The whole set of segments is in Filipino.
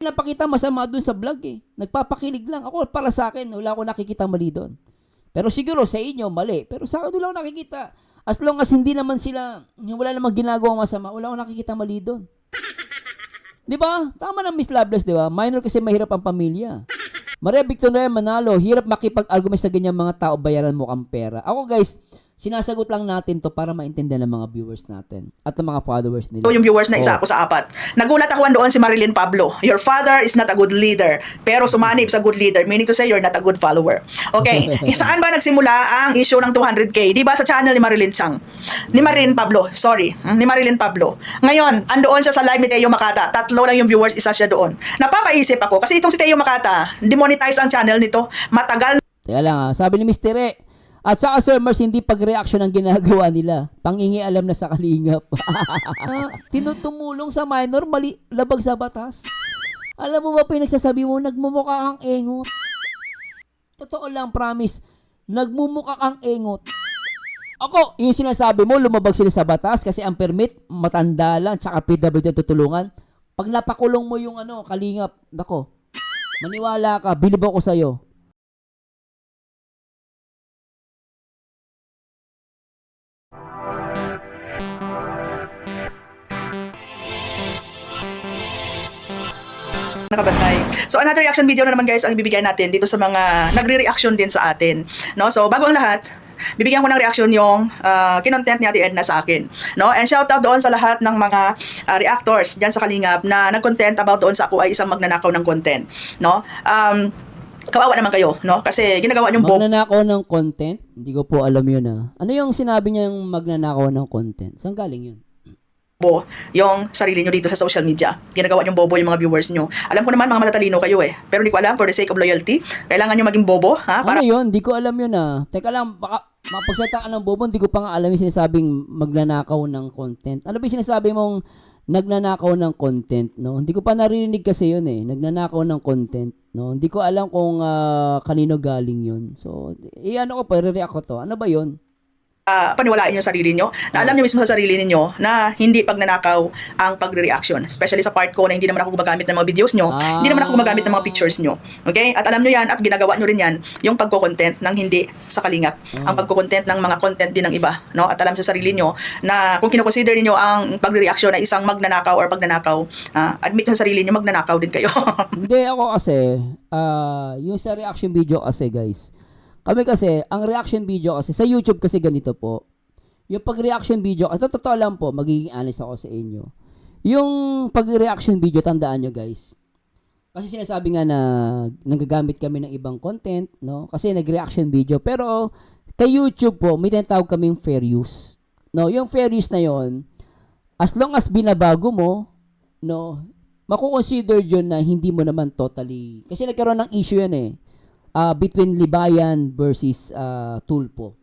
Napakita masama dun sa vlog eh. Nagpapakilig lang. Ako, para sa akin, wala akong nakikita mali doon. Pero siguro sa inyo, mali. Pero sa akin, wala akong nakikita. As long as hindi naman sila, wala namang ginagawang masama, wala akong nakikita mali doon. Di ba? Tama na Miss Loveless, di ba? Minor kasi mahirap ang pamilya. Maria Victoria Manalo, hirap makipag-argument sa ganyang mga tao, bayaran mo kang pera. Ako guys, sinasagot lang natin to para maintindihan ng mga viewers natin at ng mga followers nila. So yung viewers na isa ako sa apat. Nagulat ako doon si Marilyn Pablo. Your father is not a good leader, pero sumanib sa good leader, meaning to say you're not a good follower. Okay, saan ba nagsimula ang issue ng 200k? Di ba sa channel ni Marilyn Chang? Ni Marilyn Pablo, sorry. Ni Marilyn Pablo. Ngayon, andoon siya sa live ni Teo Makata. Tatlo lang yung viewers, isa siya doon. Napapaisip ako, kasi itong si Teo Makata, demonetize ang channel nito. Matagal. Teka lang, sabi ni Mr. E, at saka Sir Mars, hindi pag-reaction ang ginagawa nila. Pangingialam na sa kalingap. Tinutumulong sa minor, mali, labag sa batas. Alam mo ba pinagsasabi mo, nagmumukha kang engot. Totoo lang, promise. Nagmumukha kang engot. Ako, yung sinasabi mo, lumabag sila sa batas kasi ang permit, matanda lang, tsaka PWD tutulungan. Pag napakulong mo yung kalingap, nako, maniwala ka, bilib ako sa'yo. Nakabantay. So another reaction video na naman guys ang ibibigay natin dito sa mga nagre-reaction din sa atin, no? So bago ang lahat, bibigyan ko ng reaction yung kinontent ni Ate Edna sa akin, no? And shout out doon sa lahat ng mga reactors diyan sa Kalingap na nag-content about doon sa ako ay isang magnanakaw ng content, no? Kawawa naman kayo, no? Kasi ginagawa niyong magnanakaw ng content? Hindi ko po alam yun ah. Ano yung sinabi niyang magnanakaw ng content? Saan galing yun? Yung sarili nyo dito sa social media. Ginagawa yung bobo yung mga viewers nyo. Alam ko naman mga matatalino kayo eh. Pero hindi ko alam, for the sake of loyalty, kailangan nyo maging bobo, ha? Ano yun? Hindi ko alam yun ah. Teka lang, baka mapagsalita ka ng bobo, hindi ko pa nga alam yung sinasabing magnanakaw ng content. Ano ba yung sinasabi mong nagnanakaw ng content, no? Hindi ko pa narinig kasi yun eh. Nagnanakaw ng content, no? Hindi ko alam kung kanino galing yun. So, ano ko pa, re-react ko to. Ano ba yun? Paniwalaan nyo sarili nyo, na alam nyo mismo sa sarili ninyo na hindi pagnanakaw ang pagre-reaction. Especially sa part ko na hindi naman ako gumagamit ng mga videos nyo, hindi naman ako gumagamit ng mga pictures nyo. Okay? At alam nyo yan, at ginagawa nyo rin yan, yung pagko-content ng hindi sa Kalingap. Ang pagko-content ng mga content din ng iba. No? At alam nyo sa sarili nyo na kung kinoconsider niyo ang pagre-reaction na isang magnanakaw or pagnanakaw, admit nyo sa sarili nyo, magnanakaw din kayo. Hindi, ako kasi, yung sa reaction video kasi guys, kami kasi, ang reaction video kasi, sa YouTube kasi ganito po, yung pag-reaction video, ito totoo lang po, magiging honest ako sa inyo. Yung pag-reaction video, tandaan nyo guys, kasi sinasabi nga na nagagamit kami ng ibang content, no? Kasi nag-reaction video, pero kay YouTube po, may tinatawag kaming fair use. No, yung fair use na yon, as long as binabago mo, no, makukonsider yun na hindi mo naman totally, kasi nagkaroon ng issue yan eh. Between Libayan versus Tulpo.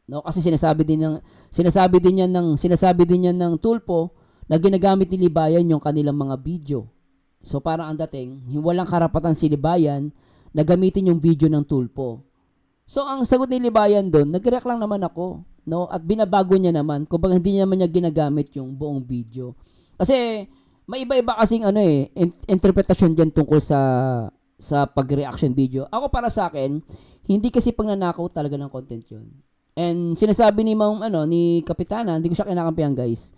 No, kasi sinasabi din niyan ng Tulpo na ginagamit ni Libayan yung kanilang mga video. So parang ang dating, walang karapatan si Libayan na gamitin yung video ng Tulpo. So ang sagot ni Libayan doon, nag-react lang naman ako, no? At binabago niya naman, kumbaga hindi naman niya ginagamit yung buong video. Kasi may iba-iba kasing interpretasyon diyan tungkol sa pag-reaction video. Ako para sa akin, hindi kasi pagnanakaw talaga ng content yun. And sinasabi ni ni Kapitana, hindi ko siya kinakampihan guys,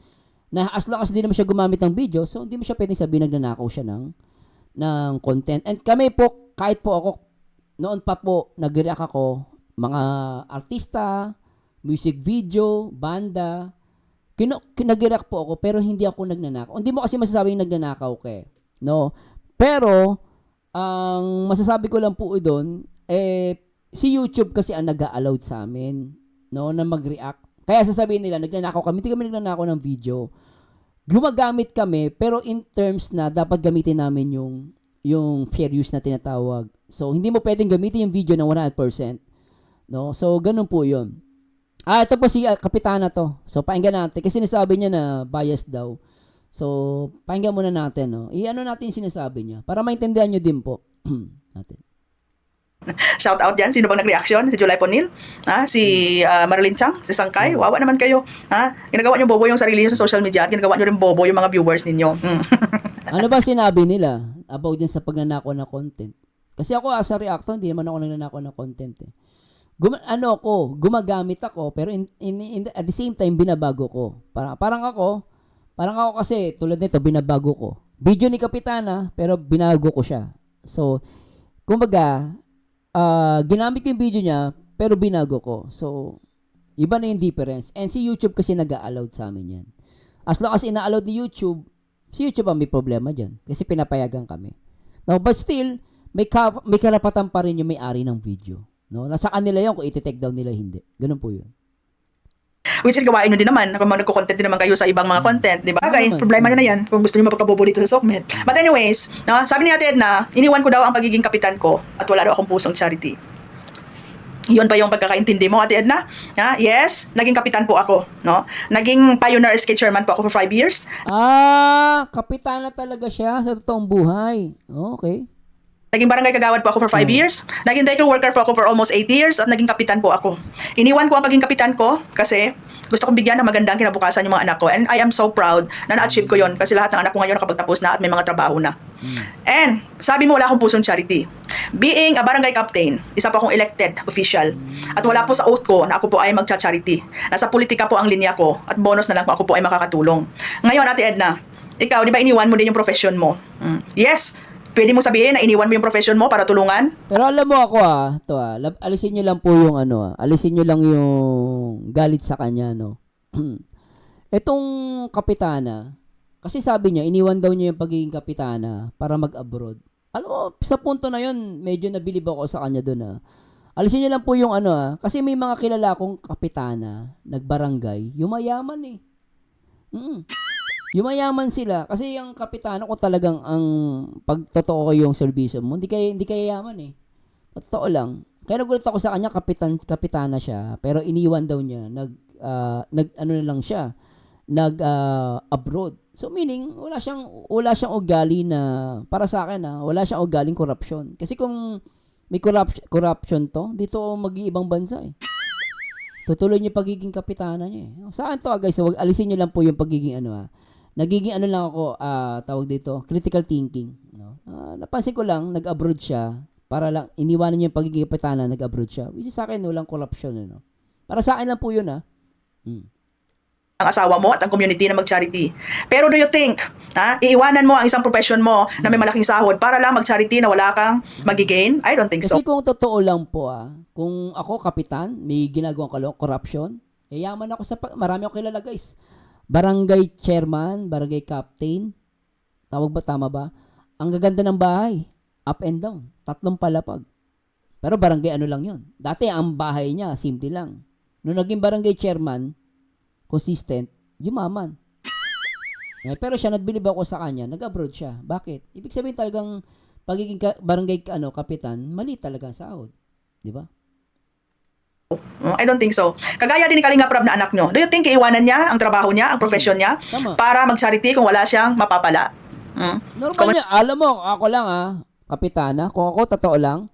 na as long as hindi naman siya gumamit ng video, so hindi mo siya pwedeng sabihin nagnanakaw siya ng content. And kami po, kahit po ako, noon pa po, nag-react ako, mga artista, music video, banda, nag-react po ako, pero hindi ako nagnanakaw. Hindi mo kasi masasabing nagnanakaw ka eh. No? Pero, ang masasabi ko lang po doon, si YouTube kasi ang nag-a-allowed sa amin, no, na mag-react. Kaya sasabihin nila, nagnanakaw kami, hindi kami nagnanakaw ng video. Gumagamit kami, pero in terms na dapat gamitin namin yung fair use na tinatawag. So, hindi mo pwedeng gamitin yung video ng 100%. No? So, ganun po yun. Ito po si Kapitana to. So, pakinggan natin. Kasi sinasabi niya na bias daw. So, pakinggan muna natin, no? I-ano natin yung sinasabi niya para maintindihan nyo din po. natin. Shout out dyan. Sino bang nag-reaction? Si July Ponil? Ha? Si Marilyn Chang? Si Sangkay? Wawa naman kayo. Ha? Ginagawa nyo bobo yung sarili nyo sa social media at ginagawa nyo rin bobo yung mga viewers ninyo. Ano ba sinabi nila about din sa pagnanakaw na content? Kasi ako as a reactor, hindi naman ako nagnanakaw ng content eh. Gumagamit ako, pero at the same time, binabago ko. Parang ako kasi, tulad nito, binabago ko. Video ni Kapitana, pero binago ko siya. So, kumbaga, ginamit ko yung video niya, pero binago ko. So, iba na yung difference. And si YouTube kasi nag-a-allowed sa amin yan. As long as ina-allowed ni YouTube, si YouTube ang may problema dyan. Kasi pinapayagan kami. No, but still, may karapatan pa rin yung may-ari ng video. No? Nasa kanila yun kung iti-take down nila hindi. Ganun po yun. Which is gawain nyo din naman. Kung nagko-content din naman kayo sa ibang mga content, di ba? Okay, naman. problema nyo na yan kung gusto nyo mapagkabobo dito sa Sokmed. But anyways, no, sabi ni Ate Edna, iniwan ko daw ang pagiging kapitan ko at wala daw akong pusong charity. Yun ba yung pagkakaintindi mo, Ate Edna? Yes, naging kapitan po ako. No? Naging pioneer SK chairman po ako for 5 years. Kapitana talaga siya sa totoong buhay. Okay. Naging barangay kagawad po ako for 5 years. Naging daycare worker po ako for almost 8 years at naging kapitan po ako. Iniwan ko ang pagiging kapitan ko kasi gusto kong bigyan ng magandang kinabukasan yung mga anak ko. And I am so proud na na-achieve ko yon kasi lahat ng anak ko ngayon nakapagtapos na at may mga trabaho na. And sabi mo wala akong pusong charity. Being a barangay captain, isa pa akong elected official. At wala po sa oath ko na ako po ay magcha-charity. Nasa politika po ang linya ko at bonus na lang kung ako po ay makakatulong. Ngayon, Ate Edna, ikaw, di ba iniwan mo din yung profession mo? Yes, pwede mo sabihin na iniwan mo yung profession mo para tulungan? Pero alam mo ako alisin nyo lang po yung alisin nyo lang yung galit sa kanya, no? Etong kapitana, kasi sabi niya, iniwan daw niya yung pagiging kapitana para mag-abroad. Alam mo, sa punto na yun, medyo nabilib ako sa kanya doon, Alisin nyo lang po yung kasi may mga kilala akong kapitana, nagbarangay, yumayaman eh. Yumayaman sila kasi ang kapitana ko talagang ang pagtotoo ko yung serbisyo mo, hindi kaya yaman eh. Totoo lang. Kaya nagulat ako sa kanya, kapitana siya, pero iniwan daw niya, abroad. So meaning wala siyang ugali na para sa akin wala siyang ugaling corruption. Kasi kung may corruption to, dito mag-iibang bansa eh. Tutuloy niya pagiging kapitana niya eh. Sa akin to guys, wag alisin niyo lang po yung pagiging nagiging lang ako, tawag dito, critical thinking. No? Napansin ko lang, nag-abroad siya, para lang, iniwanan niya yung pagiging kapitana, nag-abroad siya. Which is sa akin, walang corruption. Para sa akin lang po yun, ang asawa mo at ang community na mag-charity. Pero do you think, iiwanan mo ang isang profession mo na may malaking sahod para lang mag-charity na wala kang magigain? I don't think so. Kasi kung totoo lang po, kung ako kapitan, may ginagawang corruption, yaman ako marami akong kilala guys. Barangay chairman, barangay captain, tama ba? Ang gaganda ng bahay, up and down, 3 palapag. Pero barangay lang yun. Dati ang bahay niya, simple lang. Nung naging barangay chairman, consistent, yumaman. Pero siya, nagbilib ako sa kanya, nag-abroad siya. Bakit? Ibig sabihin talagang pagiging barangay kapitan, mali talaga ang sahod. Di ba? I don't think so. Kagaya din ni Kalinga Prab na anak nyo. Do you think iiwanan niya ang trabaho niya, ang profession niya, para mag-charity kung wala siyang mapapala? Normal niya. Alam mo, ako lang kapitana, kung ako totoo lang,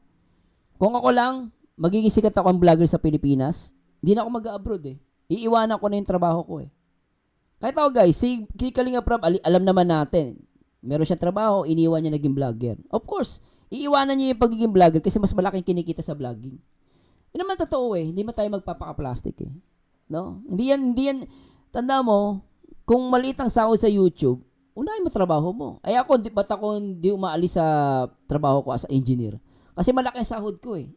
magiging sikat ako ang vlogger sa Pilipinas, hindi na ako mag-abroad eh. Iiwanan ko na yung trabaho ko eh. Kahit ako guys, si Kalinga Prab, alam naman natin, meron siyang trabaho, iniwan niya naging vlogger. Of course, iiwanan niya yung pagiging vlogger kasi mas malaking kinikita sa vlogging. Yun naman totoo eh. Hindi man tayo magpapaka-plastic eh. No? Hindi yan. Tanda mo, kung maliit ang sahod sa YouTube, unahin mo trabaho mo. Ay ako, ba't ako hindi umaalis sa trabaho ko as engineer? Kasi malaki ang sahod ko eh.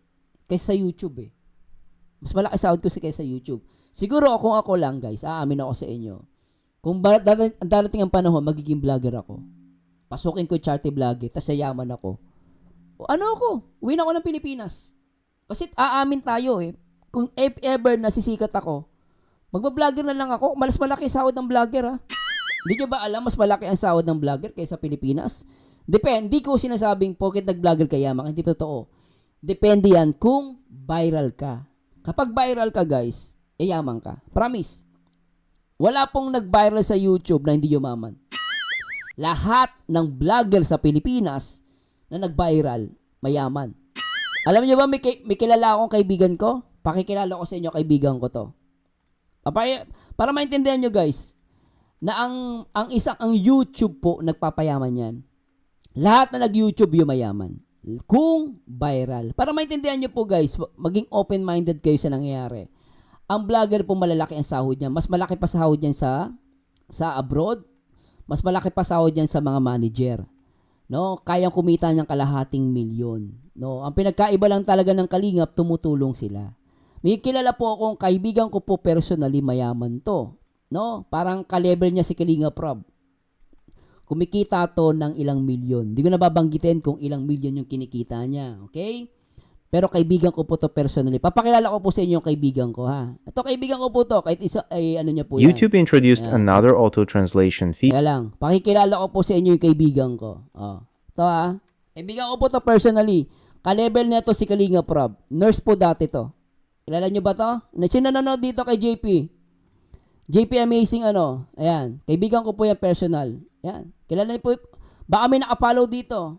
Kaysa sa YouTube eh. Mas malaki sahod ko kaysa sa YouTube. Siguro kung ako lang guys, aamin ako sa inyo. Kung darating ang panahon, magiging vlogger ako. Pasukin ko charity vlogger, tas yayaman ako. Uwi na ako ng Pilipinas. Kasi aamin tayo eh. Kung if ever nasisikat ako, magba-vlogger na lang ako. Mas malaki sahod ng vlogger Hindi nyo ba alam mas malaki ang sahod ng vlogger kaysa Pilipinas? Depende. Hindi ko sinasabing porket nag-vlogger ka yaman. Hindi totoo. Depende yan kung viral ka. Kapag viral ka guys, yaman ka. Promise. Wala pong nag-viral sa YouTube na hindi yumaman. Lahat ng vlogger sa Pilipinas na nag-viral, mayaman. Alam niyo ba, may kilala akong kaibigan ko? Pakikilala ko sa inyo, kaibigan ko to. Para maintindihan nyo guys, na ang YouTube po, nagpapayaman yan. Lahat na nag-YouTube, yumayaman. Kung viral. Para maintindihan nyo po guys, maging open-minded kayo sa nangyayari. Ang vlogger po, malalaki ang sahod niya. Mas malaki pa sahod niyan sa abroad. Mas malaki pa sahod niyan sa mga manager. No, kayang kumita ng kalahating milyon. No, ang pinagkaiba lang talaga ng Kalingap, tumutulong sila. May kilala po akong kaibigan ko po personally, mayaman to. No, parang ka-level niya si Kalingap Rob. Kumikita to ng ilang milyon. Hindi ko nababanggitin kung ilang milyon yung kinikita niya. Okay? Pero kaibigan ko po to personally. Papakilala ko po sa inyo yung kaibigan ko, ha. Ito kaibigan ko po to. Kahit isa, ay ano niya po yan. YouTube introduced another auto-translation feature. Kaya lang, pakikilala ko po sa inyo yung kaibigan ko. Oh. Ito ha. Kaibigan ko po to personally. Ka-level na to si Kalingap Rob. Nurse po dati to. Kilala nyo ba to? Sino nanonood dito kay JP? JP Amazing ano? Ayan. Kaibigan ko po yan personal. Ayan. Kilala niyo po. Baka may nakafollow dito.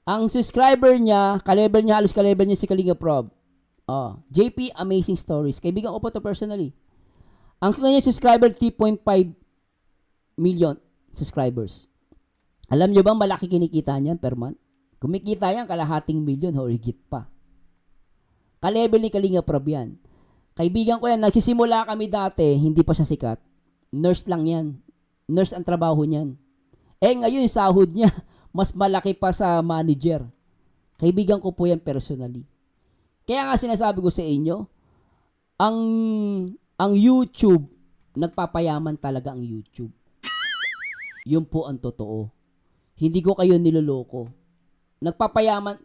Ang subscriber niya, ka-level niya, halos ka-level niya si Kalingap Rob. Oh, JP Amazing Stories. Kaibigan ko po to personally. Ang kanyang subscriber, 3.5 million subscribers. Alam niyo bang malaki kinikita niyan per month? Kumikita yan, kalahating milyon o higit pa. Ka-level ni Kalingap Rob yan. Kaibigan ko yan, nagsisimula kami dati, hindi pa siya sikat. Nurse lang yan. Nurse ang trabaho niyan. Ngayon yung sahod niya, mas malaki pa sa manager. Kaibigan ko po yan personally. Kaya nga sinasabi ko sa inyo, ang YouTube, nagpapayaman talaga ang YouTube. Yun po ang totoo. Hindi ko kayo niloloko. Nagpapayaman,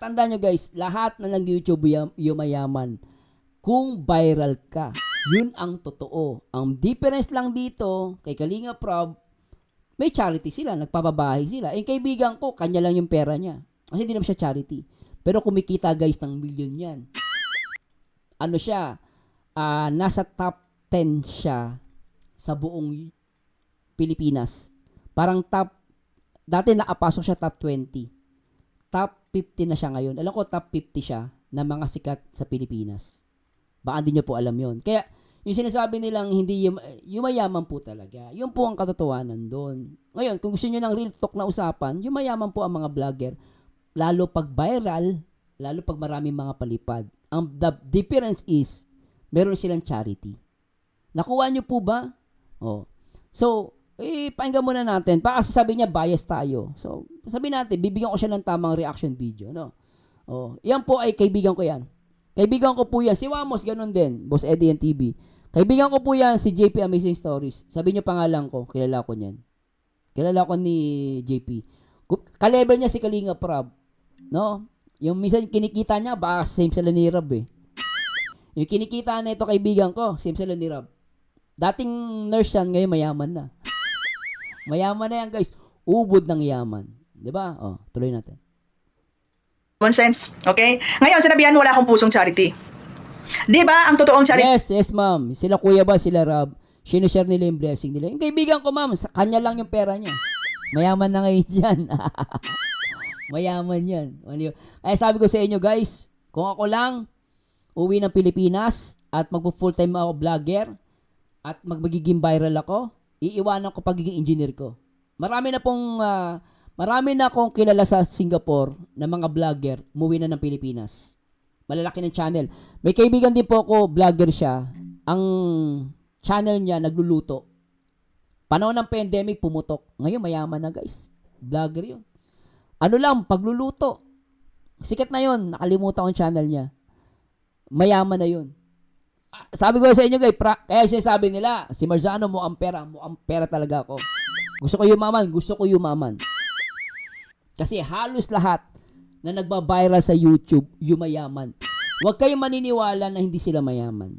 tandaan nyo guys, lahat na nag-YouTube yumayaman. Kung viral ka, yun ang totoo. Ang difference lang dito, kay Kalingap Rob, may charity sila, nagpapabahay sila. Kaibigan ko, kanya lang yung pera niya. Kasi hindi naman siya charity. Pero kumikita guys ng milyon yan. Ano siya? Nasa top 10 siya sa buong Pilipinas. Parang dati nakapasok siya top 20. Top 50 na siya ngayon. Alam ko top 50 siya na mga sikat sa Pilipinas. Baka hindi niyo po alam yon. Kaya, yung sinasabi nilang hindi yumayaman po talaga. Yun po ang katotohanan doon. Ngayon, kung gusto niyo ng real talk na usapan, yumayaman po ang mga vlogger. Lalo pag viral, lalo pag maraming mga palipad. The difference is, meron silang charity. Nakuha niyo po ba? Oh. So, pakinggan muna natin. Baka sasabihin niya, bias tayo. So, sabihin natin, bibigyan ko siya ng tamang reaction video. No? Oh. Yan po ay kaibigan ko yan. Kaibigan ko po yan. Si Wamos, ganun din. Boss Eddie and TV. Kaibigan ko po yan, si JP Amazing Stories. Sabi niyo pangalan ko, kilala ko niyan. Kilala ko ni JP. Ka-level niya si Kalingap Rob. No? Yung minsan kinikita niya, baka same sila ni Rob eh. Yung kinikita na ito kaibigan ko, same sila ni Rob. Dating nurse yan, ngayon mayaman na. Mayaman na yan guys. Ubod ng yaman. Diba? Oh, tuloy natin. Common sense. Okay? Ngayon, sinabihan mo wala akong pusong charity. Di ba ang totoong charity? Yes, ma'am. Sila kuya ba, sila Rob, sinishare nila yung blessing nila. Yung kaibigan ko, ma'am, sa kanya lang yung pera niya. Mayaman na ngayon yan. Mayaman yan. Ay sabi ko sa inyo guys, kung ako lang, uwi ng Pilipinas at magpo-full-time ako vlogger at magiging viral ako, iiwanan ko pagiging engineer ko. Marami na akong kilala sa Singapore na mga vlogger, umuwi na ng Pilipinas. Malalaki ng channel. May kaibigan din po ako, vlogger siya. Ang channel niya, nagluluto. Panahon ng pandemic, pumutok. Ngayon, mayaman na guys. Vlogger yun. Ano lang, pagluluto. Sikat na yun. Nakalimutan ko yung channel niya. Mayaman na yun. Sabi ko sa inyo guys, kaya sinasabi nila, si Marzano mukhang pera talaga ako. Gusto ko yumaman. Kasi halos lahat na nagba-viral sa YouTube, yumayaman. Huwag kayong maniniwala na hindi sila mayaman.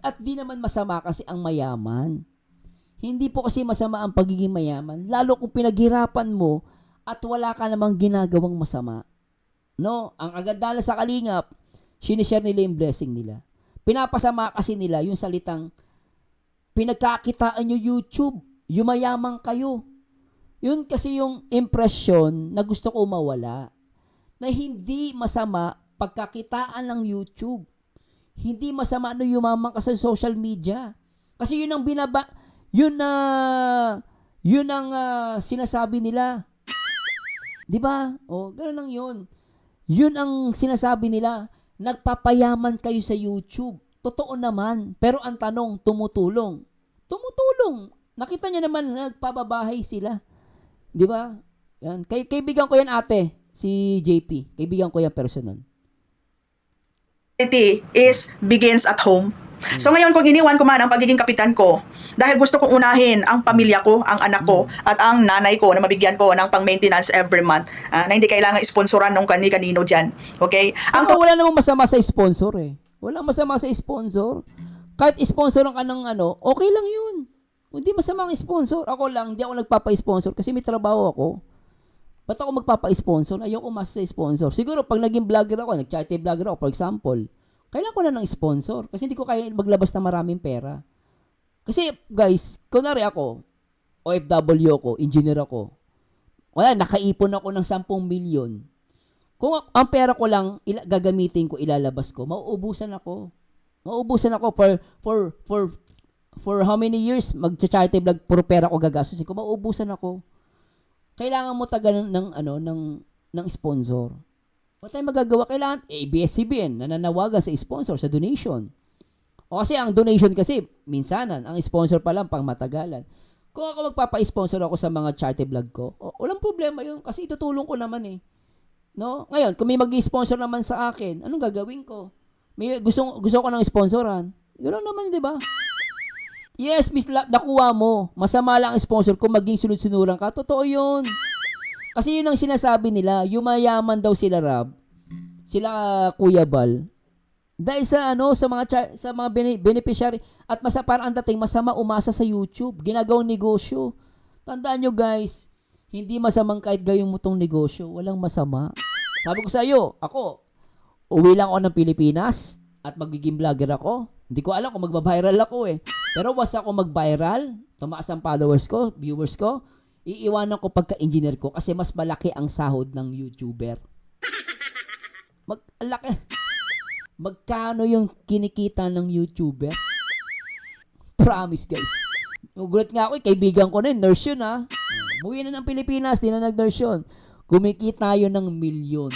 At di naman masama kasi ang mayaman. Hindi po kasi masama ang pagiging mayaman, lalo kung pinaghirapan mo at wala ka namang ginagawang masama. No? Ang kagandahan sa Kalingap, sinishare nila yung blessing nila. Pinapasama kasi nila yung salitang, pinagkakitaan nyo YouTube, yumayaman kayo. Yun kasi yung impression na gusto ko mawala. Na hindi masama pagkakitaan ng YouTube. Hindi masama na yumaman ka sa social media. Kasi yun ang sinasabi nila. 'Di ba? Ganoon lang 'yun. Yun ang sinasabi nila. Nagpapayaman kayo sa YouTube. Totoo naman. Pero ang tanong, tumutulong. Tumutulong. Nakita niyo naman, nagpababahay sila. 'Di ba? Yan. Kaibigan ko yan, ate. Si JP. Kaibigan ko yan personal. Is begins at home. So ngayon, kung iniwan ko man ang pagiging kapitan ko, dahil gusto kong unahin ang pamilya ko, ang anak ko, at ang nanay ko na mabigyan ko ng pang-maintenance every month, na hindi kailangan sponsoran ng kanino dyan. Okay? Wala namang masama sa sponsor eh. Walang masama sa sponsor. Kahit sponsoran ka ng okay lang yun. Hindi masama ang sponsor. Ako lang, hindi ako nagpapa-sponsor kasi may trabaho ako. Ba't ako magpapa-sponsor? Ayoko umasa sa sponsor. Siguro pag naging vlogger ako, nag-charity vlogger ako, for example, kailangan ko na ng sponsor kasi hindi ko kaya maglabas ng maraming pera. Kasi guys, kunwari ako, OFW ako, engineer ako, wala, nakaipon ako ng 10 milyon. Kung ang pera ko lang gagamitin ko, ilalabas ko, mauubusan ako. Mauubusan ako for how many years mag-charity vlog, puro pera ko gagastusin ko, mauubusan ako. Kailangan mo taga ng sponsor. Wala tayong magagawa. Kailangan, ABS-CBN, nananawagan sa sponsor, sa donation. O kasi ang donation kasi, minsanan, ang sponsor pa lang pang matagalan. Kung ako magpapa-sponsor ako sa mga charity vlog ko, walang problema yun kasi itutulong ko naman eh. No? Ngayon, kung may mag-sponsor naman sa akin, anong gagawin ko? May gusto ko ng sponsoran. Ganoon naman, di ba? Yes, Miss nakuha mo. Masama lang ang sponsor kung maging sunod-sunuran ka. Totoo yun. Kasi yun ang sinasabi nila, yumayaman daw sila, Rab, sila Kuya Bal, dahil sa mga beneficiary at parang ang dating masama umasa sa YouTube, ginagawang negosyo. Tandaan nyo guys, hindi masamang kahit gawin mo tong negosyo, walang masama. Sabi ko sa iyo, ako, uwi lang ako ng Pilipinas at magiging vlogger ako. Hindi ko alam kung magba-viral ako eh. Pero basta ako mag-viral, tumaas ang followers ko, viewers ko, iiwanan ko pagka-engineer ko kasi mas malaki ang sahod ng YouTuber. Magkano yung kinikita ng YouTuber? Promise guys. Nagulat nga ako, kaibigan ko na yun, nurse yun ha. Umuwi na ng Pilipinas, di na nag-nurse yun. Kumikita yun ng milyon.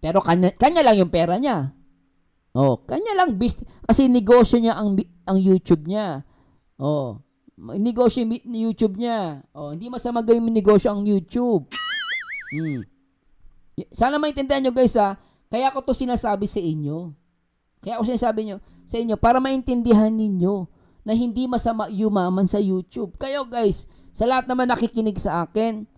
Pero kanya lang yung pera niya. Kanya lang kasi negosyo niya ang YouTube niya. Negosyo ni YouTube niya. Hindi masama gawin negosyo ang YouTube. Sana maintindihan nyo guys ha. Kaya ko to sinasabi sa inyo. Sa inyo para maintindihan ninyo na hindi masama yumaman sa YouTube. Kayo guys, sa lahat naman nakikinig sa akin,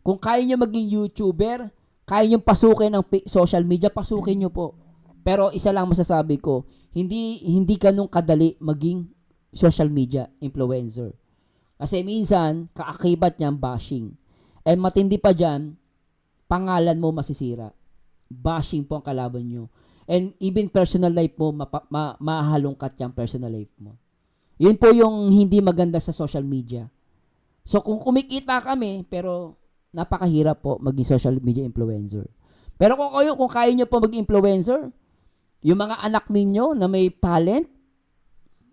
kung kaya nyo maging YouTuber, kaya nyo pasukin ng social media, pasukin nyo po. Pero isa lang masasabi ko, hindi ganun kadali maging social media influencer. Kasi minsan, kaakibat niyan bashing. And matindi pa dyan, pangalan mo masisira. Bashing po ang kalaban nyo. And even personal life mo, mahalungkat yung personal life mo. Yun po yung hindi maganda sa social media. So kung kumikita kami, pero napakahirap po maging social media influencer. Pero kung kaya nyo po maging influencer, yung mga anak ninyo na may talent,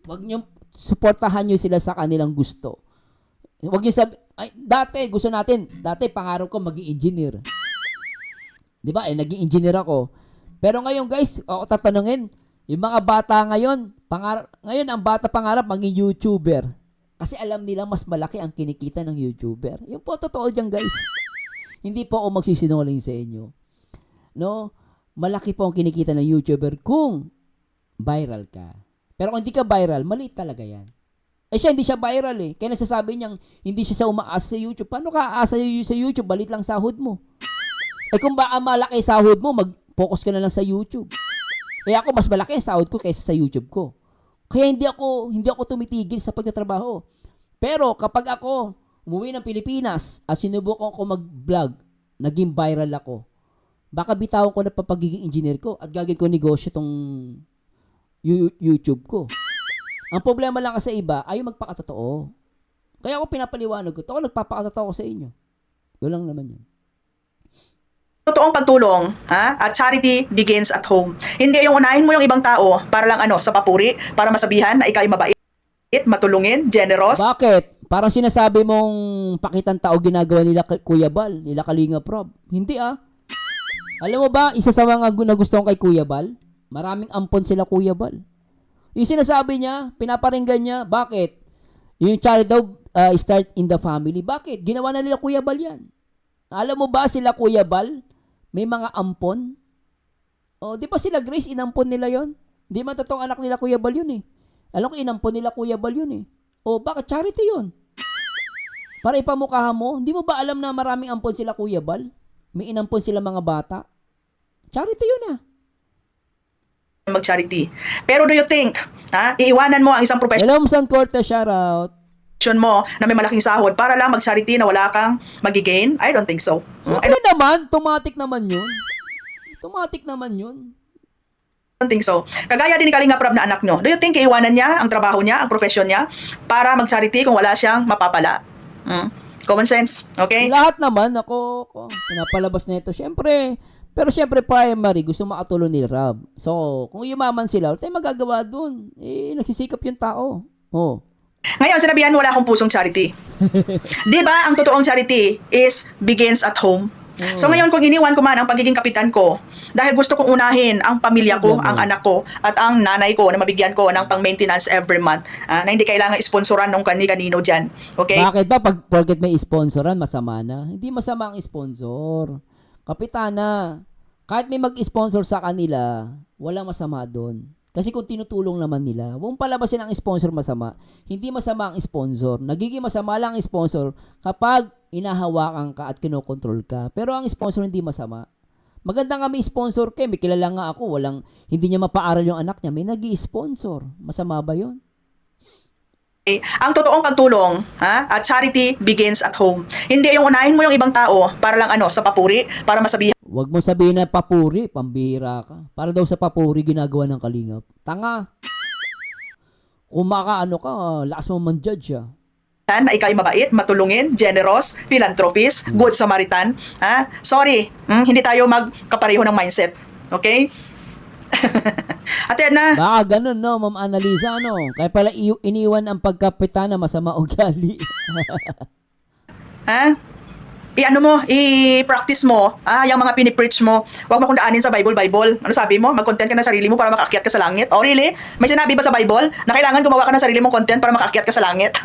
wag nyo suportahan nyo sila sa kanilang gusto. Wag nyo dati pangarap ko maging engineer. Diba? Naging engineer ako. Pero ngayon guys, ako tatanungin, yung mga bata ngayon, ang bata pangarap maging YouTuber. Kasi alam nila mas malaki ang kinikita ng YouTuber. Yung po totoo dyan guys. Hindi po ako magsisinungaling sa inyo. No? Malaki po ang kinikita ng YouTuber kung viral ka. Pero kung hindi ka viral, maliit talaga yan. Siya hindi siya viral eh. Kaya nasasabi niyang hindi siya umaasa sa YouTube. Paano ka aasa sa YouTube? Balit lang sahod mo. Kung baka malaki sahod mo, mag-focus ka na lang sa YouTube. Kaya ako mas malaki ang sahod ko kaysa sa YouTube ko. Kaya hindi ako tumitigil sa pagtatrabaho. Pero kapag ako umuwi ng Pilipinas at sinubukan ko mag-vlog, naging viral ako, baka bitawan ko na papagiging engineer ko at gagawin ko negosyo tong YouTube ko. Ang problema lang kasi iba, ayaw magpakatotoo. Kaya ako pinapaliwanag ko, ako nagpapakatotoo ko sa inyo. Gulang naman yun. totoong pagtulong, ha? At charity begins at home. Hindi yung unahin mo yung ibang tao para lang sa papuri, para masabihan na ikaw ay mabait, matulungin, generous. Bakit? Parang sinasabi mong pakitang tao ginagawa nila Kuya Bal, nila Kalinga Prob. Hindi Alam mo ba, isa sa mga nagustuhan kay Kuya Bal, maraming ampon sila Kuya Bal. Yung sinasabi niya, pinaparinggan niya, bakit? Yung charity daw start in the family. Bakit? Ginawa na nila Kuya Bal yan. Alam mo ba sila Kuya Bal, may mga ampon? O, di ba sila Grace, inampon nila yon? Di man totoong anak nila Kuya Bal yun eh. Alam ko, inampon nila Kuya Bal yun eh. O, bakit charity yun? Para ipamukha mo, hindi mo ba alam na maraming ampon sila Kuya Bal? May inampon sila mga bata? Charity yun Mag-charity. Pero do you think, iiwanan mo ang isang profession Hello, Msan Cortez, shoutout. mo na may malaking sahod para lang mag-charity na wala kang magigain? I don't think so. I Ano naman? Automatic naman yun. Automatic naman yun. don't think so. Kagaya din ni Kalinga Prab na anak nyo. Do you think iiwanan niya ang trabaho niya, ang profession niya para mag-charity kung wala siyang mapapala? Common sense, okay? Lahat naman, ako pinapalabas na ito. Pero syempre primary, gusto makatulong ni Rab. So, kung yumaman sila, tayo magagawa dun. Nagsisikap yung tao. Ngayon, sinabihan mo wala akong pusong charity. Di ba, ang totoong charity is begins at home. So ngayon, kung iniwan ko man ang pagiging kapitan ko, dahil gusto kong unahin ang pamilya ko, ang anak ko, at ang nanay ko na mabigyan ko ng pang-maintenance every month, na hindi kailangan sponsoran ng kanino dyan. Okay? Bakit ba pag porket may sponsoran, masama na? Hindi masama ang sponsor. Kapitana, kahit may mag-sponsor sa kanila, walang masama doon. Kasi kung tinutulong naman nila, huwag palabasin ang sponsor masama. Hindi masama ang sponsor. Nagiging masama lang ang sponsor kapag inahawakan ka at kinokontrol ka. Pero ang sponsor hindi masama. Maganda nga may sponsor ka. May kilala nga ako, hindi niya mapaaral yung anak niya. May nag-i-sponsor. Masama ba yun? Ang totoong pagtulong, at charity begins at home. Hindi yung unahin mo yung ibang tao para lang sa papuri, para masabihan Huwag mo sabihin na papuri, pambihira ka. Para daw sa papuri ginagawa ng Kalingap. Tanga. Kung ka, lakas mo man-judge na ikaw ay mabait, matulungin, generous, philanthropist, good Samaritan. Sorry, hindi tayo magkapareho ng mindset. Okay? Ate Edna, Baka ganun, no, Ma'am Annalisa, no? Kaya pala iniwan ang pagkapitana masama ugali. i-practice mo, yung mga pinipreach mo, huwag mo kong daanin sa Bible. Ano sabi mo? Mag-content ka ng sarili mo para makaakyat ka sa langit? Oh, really? May sinabi ba sa Bible na kailangan gumawa ka ng sarili mong content para makaakyat ka sa langit?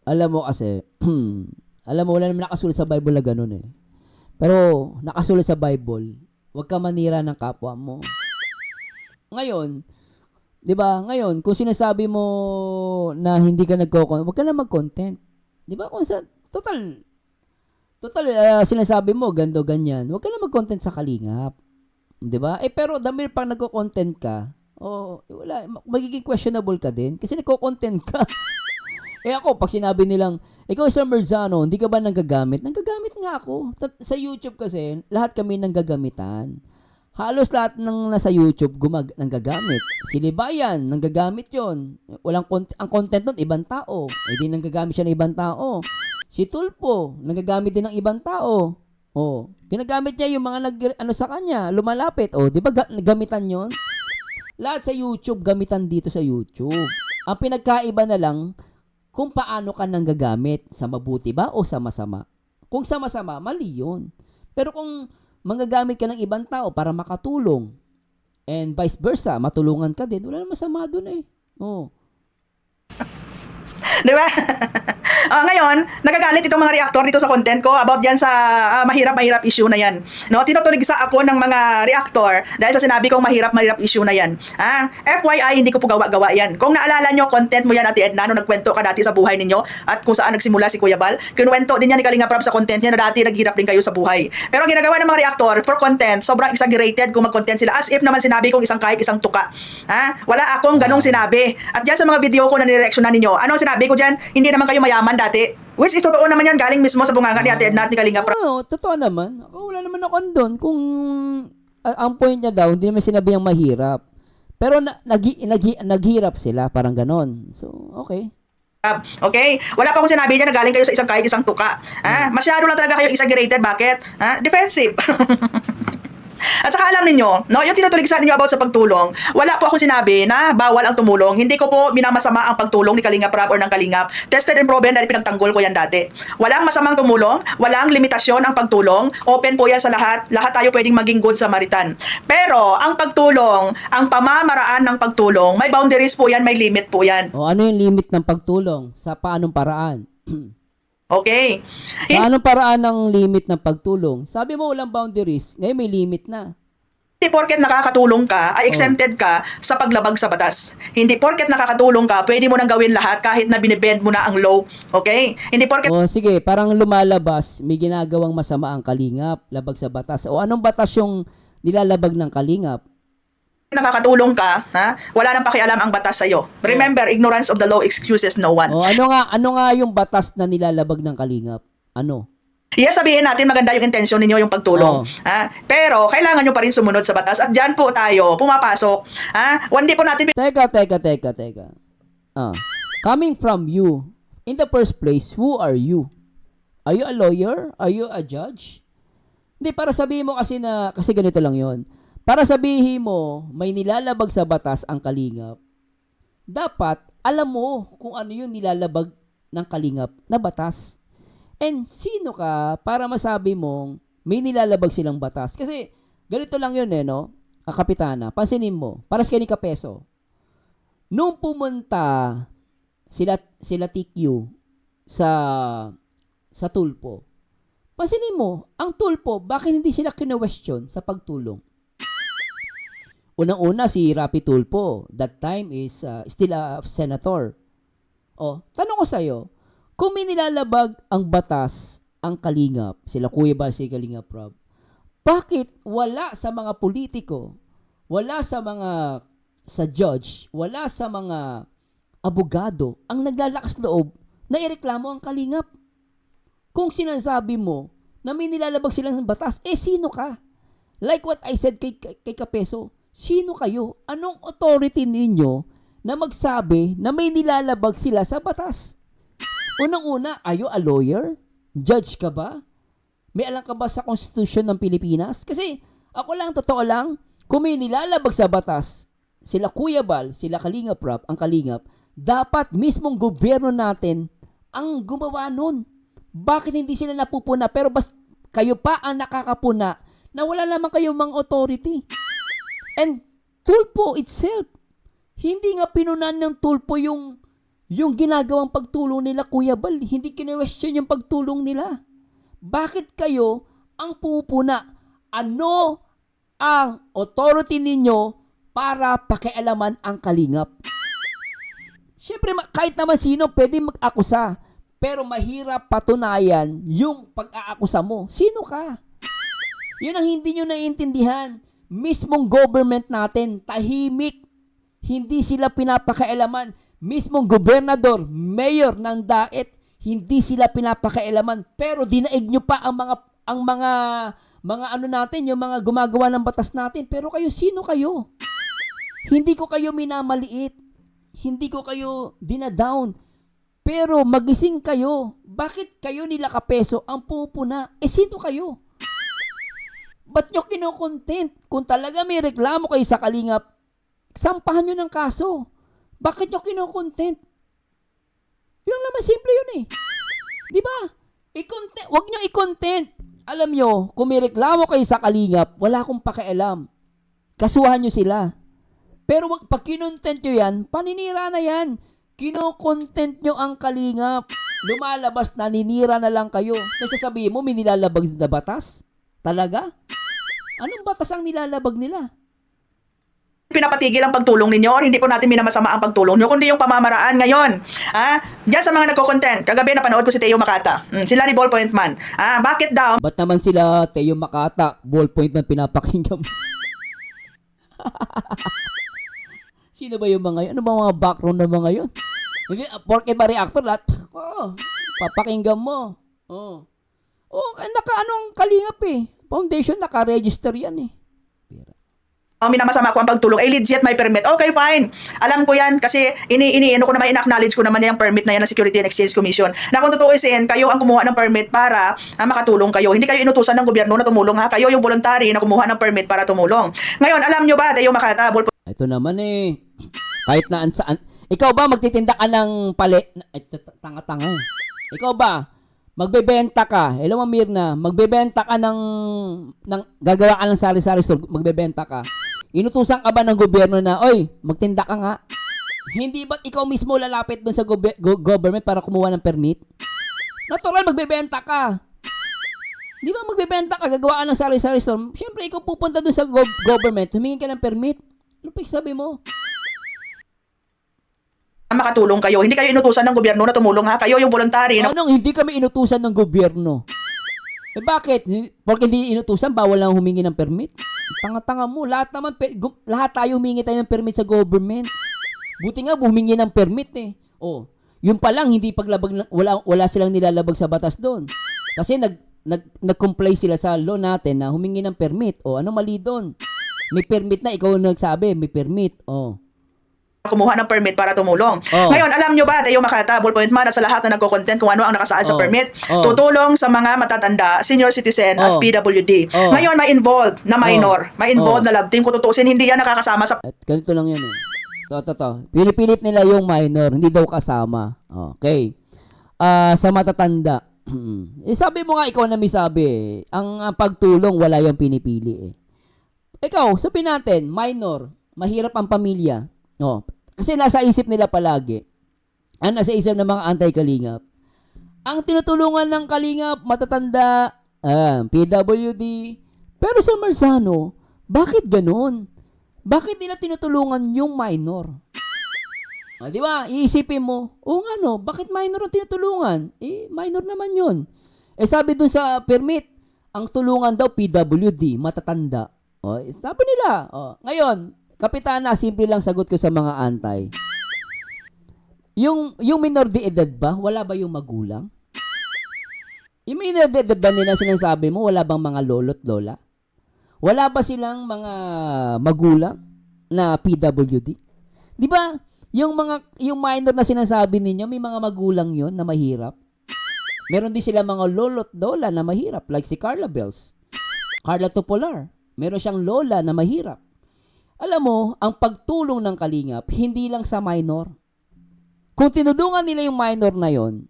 Alam mo kasi, wala naman nakasulat sa Bible na ganun eh. Pero, nakasulat sa Bible, huwag ka manira ng kapwa mo. Ngayon, di ba? Ngayon, kung sinasabi mo na hindi ka nagko-content, huwag ka na mag-content. Di ba? Kung Total, sinasabi mo, ganyan. Huwag ka na mag-content sa Kalingap. Di ba? Pero dahil pang nagko-content ka, wala, magiging questionable ka din kasi nagko-content ka. Ako, pag sinabi nilang, ikaw Sir Merzano, hindi ka ba nanggagamit? Nanggagamit nga ako. Sa YouTube kasi, lahat kami nanggagamitan. Halos lahat ng nasa YouTube nanggagamit. Si Libayan, nanggagamit yon. Ang content nun, ibang tao. Di nanggagamit siya ng ibang tao. Si Tulpo, nagagamit din ng ibang tao. Ginagamit niya yung mga sa kanya, lumalapit. Di ba gamitan yon? Lahat sa YouTube, gamitan dito sa YouTube. Ang pinagkaiba na lang, kung paano ka nanggagamit, sa mabuti ba o sa masama. Kung sa masama, mali yun. Pero kung manggagamit ka ng ibang tao para makatulong, and vice versa, matulungan ka din, wala na masama dun eh. Di ba? Ngayon, nagagalit itong mga reactor dito sa content ko about yan sa mahirap issue na yan. No, tinutulig sa ako ng mga reactor dahil sa sinabi kong mahirap issue na yan. FYI, hindi ko po gawa yan. Kung naalala nyo, content mo yan, Ate Edna, nung nagkwento ka dati sa buhay ninyo at kung saan nagsimula si Kuya Bal, kinuwento din yan ni Kalinga Prab sa content niya na dati naghirap din kayo sa buhay. Pero ang ginagawa ng mga reactor for content, sobrang exaggerated kung mag-content sila as if naman sinabi kong isang tuka. Wala akong ganong sinabi. At dyan sa mga video ko na nireaksyonan ninyo, ano sinabi ko dyan? Hindi naman kayo mayaman dati. Which is totoo naman yan, galing mismo sa bunganga ni Ate Edna at ni Kalinga Prab. Totoo naman. Wala naman ako doon. Kung ang point niya daw, hindi naman sinabi ang mahirap. Pero naghirap sila, parang ganon. So, okay. Okay? Wala pa akong sinabi niya na galing kayo sa kahit isang tuka. Masyado lang talaga kayo exaggerated. Bakit? Defensive. At saka alam ninyo, no, yung tinutuligsan ninyo about sa pagtulong, wala po ako sinabi na bawal ang tumulong. Hindi ko po minamasama ang pagtulong ni Kalingap Rob or ng Kalingap. Tested and proven dahil pinagtanggol ko yan dati. Walang masamang tumulong, walang limitasyon ang pagtulong. Open po yan sa lahat. Lahat tayo pwedeng maging good Samaritan. Pero ang pagtulong, ang pamamaraan ng pagtulong, may boundaries po yan, may limit po yan. O ano yung limit ng pagtulong? Sa paanong paraan? Okay? Sa anong paraan ng limit ng pagtulong? Sabi mo walang boundaries, ngayon may limit na. Hindi porket nakakatulong ka, ay exempted ka sa paglabag sa batas. Hindi porket nakakatulong ka, pwede mo nang gawin lahat kahit na binibend mo na ang law. Okay? Hindi porket O sige, parang lumalabas, may ginagawang masama ang Kalingap, labag sa batas. O anong batas yung nilalabag ng Kalingap? nakakatulong ka, wala nang pakialam ang batas sa'yo. Remember, ignorance of the law excuses no one. O ano nga yung batas na nilalabag ng Kalingap? Ano? Yes, sabihin natin maganda yung intensyon ninyo, yung pagtulong. Pero kailangan nyo pa rin sumunod sa batas at dyan po tayo pumapasok. Hindi po natin Teka. Coming from you, in the first place, who are you? Are you a lawyer? Are you a judge? Hindi, para sabihin mo kasi ganito lang yon. Para sabihin mo, may nilalabag sa batas ang Kalingap, dapat alam mo kung ano yung nilalabag ng Kalingap na batas. And sino ka para masabi mong may nilalabag silang batas? Kasi ganito lang yun no? Kapitana, pansinin mo, para sa ni Kapeso, nung pumunta sila TQ sa Tulpo, pansinin mo, ang Tulpo, bakit hindi sila kine-question sa pagtulong? Unang-una si Rapi Tulfo, that time is still a senator. Tanong ko sa'yo, kung may nilalabag ang batas, ang Kalingap, sila Kuya Bal, si Kalingap Rob, bakit wala sa mga politiko, wala sa judge, wala sa mga abogado, ang naglalakas loob na ireklamo ang Kalingap? Kung sinasabi mo na may nilalabag silang batas, sino ka? Like what I said kay Kapeso, sino kayo? Anong authority ninyo na magsabi na may nilalabag sila sa batas? Unang-una, are you a lawyer? Judge ka ba? May alam ka ba sa Constitution ng Pilipinas? Kasi ako lang, totoo lang, kung may nilalabag sa batas, sila Kuya Bal, sila Kalingap Rob, ang Kalingap, dapat mismong gobyerno natin ang gumawa nun. Bakit hindi sila napupuna? Pero kayo pa ang nakakapuna na wala naman kayong mga authority. And Tulpo itself, hindi nga pinunan ng Tulpo yung ginagawang pagtulong nila, Kuya Bal. Hindi kine-question yung pagtulong nila. Bakit kayo ang pupuna? Ano ang authority ninyo para pakialaman ang Kalingap? Siyempre, kahit naman sino pwede mag-akusa. Pero mahirap patunayan yung pag-aakusa mo. Sino ka? Yun ang hindi nyo naiintindihan. Mismong government natin, tahimik. Hindi sila pinapakailaman. Mismong gobernador, mayor ng Daet, hindi sila pinapakailaman. Pero dinaig nyo pa ang mga ano natin, yung mga gumagawa ng batas natin. Pero kayo, sino kayo? Hindi ko kayo minamaliit. Hindi ko kayo dinadown. Pero magising kayo. Bakit kayo nila Kapeso ang pupuna? Sino kayo? Ba't nyo kinokontent? Kung talaga may reklamo kayo sa Kalingap, sampahan nyo ng kaso. Bakit nyo kinokontent? Yun naman, simple yun Di ba? Huwag nyo i-content. Alam nyo, kung may reklamo kayo sa Kalingap, wala akong pakialam. Kasuhan nyo sila. Pero pag kinontent nyo yan, paninira na yan. Kino-content nyo ang Kalingap. Lumalabas, naninira na lang kayo. Kasi sabihin mo, may nilalabag na batas? Talaga? Anong batas ang nilalabag nila? Pinapatigil ang pagtulong ninyo or hindi po natin minamasama ang pagtulong nyo, kundi yung pamamaraan ngayon. Diyan sa mga nagko-content, kagabi napanood ko si Teo Makata. Sila ni Ballpoint Man. Bakit daw? Ba't naman sila Teo Makata, Ballpoint Man pinapakinggan mo? Sino ba yung mga yun? Ano ba mga background ng mga yun? Hindi, porket ba reactor lahat? Papakinggan mo. Anong Kalingap Foundation, naka-register yan Pira. Minamasama ko ang pagtulong, eh legit may permit. Okay, fine. Alam ko yan kasi ini-ano ko naman, ina-acknowledge ko naman yung permit na yan ng Security and Exchange Commission. Na kung tutuusin, kayo ang kumuha ng permit para makatulong kayo. Hindi kayo inutusan ng gobyerno na tumulong ha. Kayo yung voluntary na kumuha ng permit para tumulong. Ngayon, alam nyo ba, Teo Makata, Ito naman eh. Kahit na saan. Ikaw ba magtitinda ka ng tanga-tanga eh. Ikaw ba magbebenta ka? Hello Ma'am Mirna, magbebenta ka ng gagawa ka ng sari-sari store, magbebenta ka. Inutusan ka ba ng gobyerno na, oy, magtinda ka nga? Hindi ba't ikaw mismo lalapit doon sa government para kumuha ng permit? Natural, magbebenta ka. Di ba magbebenta ka, gagawa ka ng sari-sari store? Siyempre, ikaw pupunta doon sa government, humingi ka ng permit. Ano pa sabi mo? makatulong kayo. Hindi kayo inutusan ng gobyerno na tumulong ha. Kayo yung voluntary na Anong hindi kami inutusan ng gobyerno? Eh bakit? Porque hindi inutusan, bawal lang humingi ng permit? Tanga-tanga mo. Lahat naman, lahat tayo humingi tayo ng permit sa government. Buti nga, humingi ng permit eh. Oh, yun pa lang, hindi paglabag, wala silang nilalabag sa batas doon. Kasi nag-comply sila sa law natin na humingi ng permit. Oh, ano mali doon? May permit na, ikaw nagsabi, may permit. Oh. kumuha ng permit para tumulong. Oh. Ngayon, alam nyo ba, Teo Makata, Ballpoint Man, at sa lahat na nagko-content kung ano ang nakasaad sa Oh. permit, Oh. tutulong sa mga matatanda, senior citizen at Oh. PWD. Oh. Ngayon, may involved na minor, may involved Oh. na love team. Kung tutusin, hindi yan nakakasama sa At ganito lang yan eh. To. Pinipilit nila yung minor, hindi daw kasama. Okay. Sa matatanda. Sabi mo nga, ikaw na may sabi eh. Ang pagtulong, wala yung pinipili eh. Ikaw, sabihin natin, minor, mahirap ang pamilya. Kasi nasa isip nila palagi. Ang nasa isip ng mga anti-kalingap. Ang tinutulungan ng kalingap, matatanda, PWD. Pero sa Marzano, bakit ganun? Bakit nila tinutulungan yung minor? Di ba? Iisipin mo, nga no, bakit minor ang tinutulungan? Minor naman yun. Sabi dun sa permit, ang tulungan daw PWD, matatanda. Sabi nila. Ngayon, Kapitana, simple lang sagot ko sa mga antay. Yung minor de edad ba, wala ba yung magulang? Yung minor de edad ba nila sinasabi mo, wala bang mga lolo't lola? Wala ba silang mga magulang na PWD? Di ba? Yung minor na sinasabi ninyo, may mga magulang yon na mahirap. Meron din sila mga lolo't lola na mahirap, like si Carla Bells. Carla Topolar. Meron siyang lola na mahirap. Alam mo, ang pagtulong ng kalingap, hindi lang sa minor. Kung tinulungan nila yung minor na yon,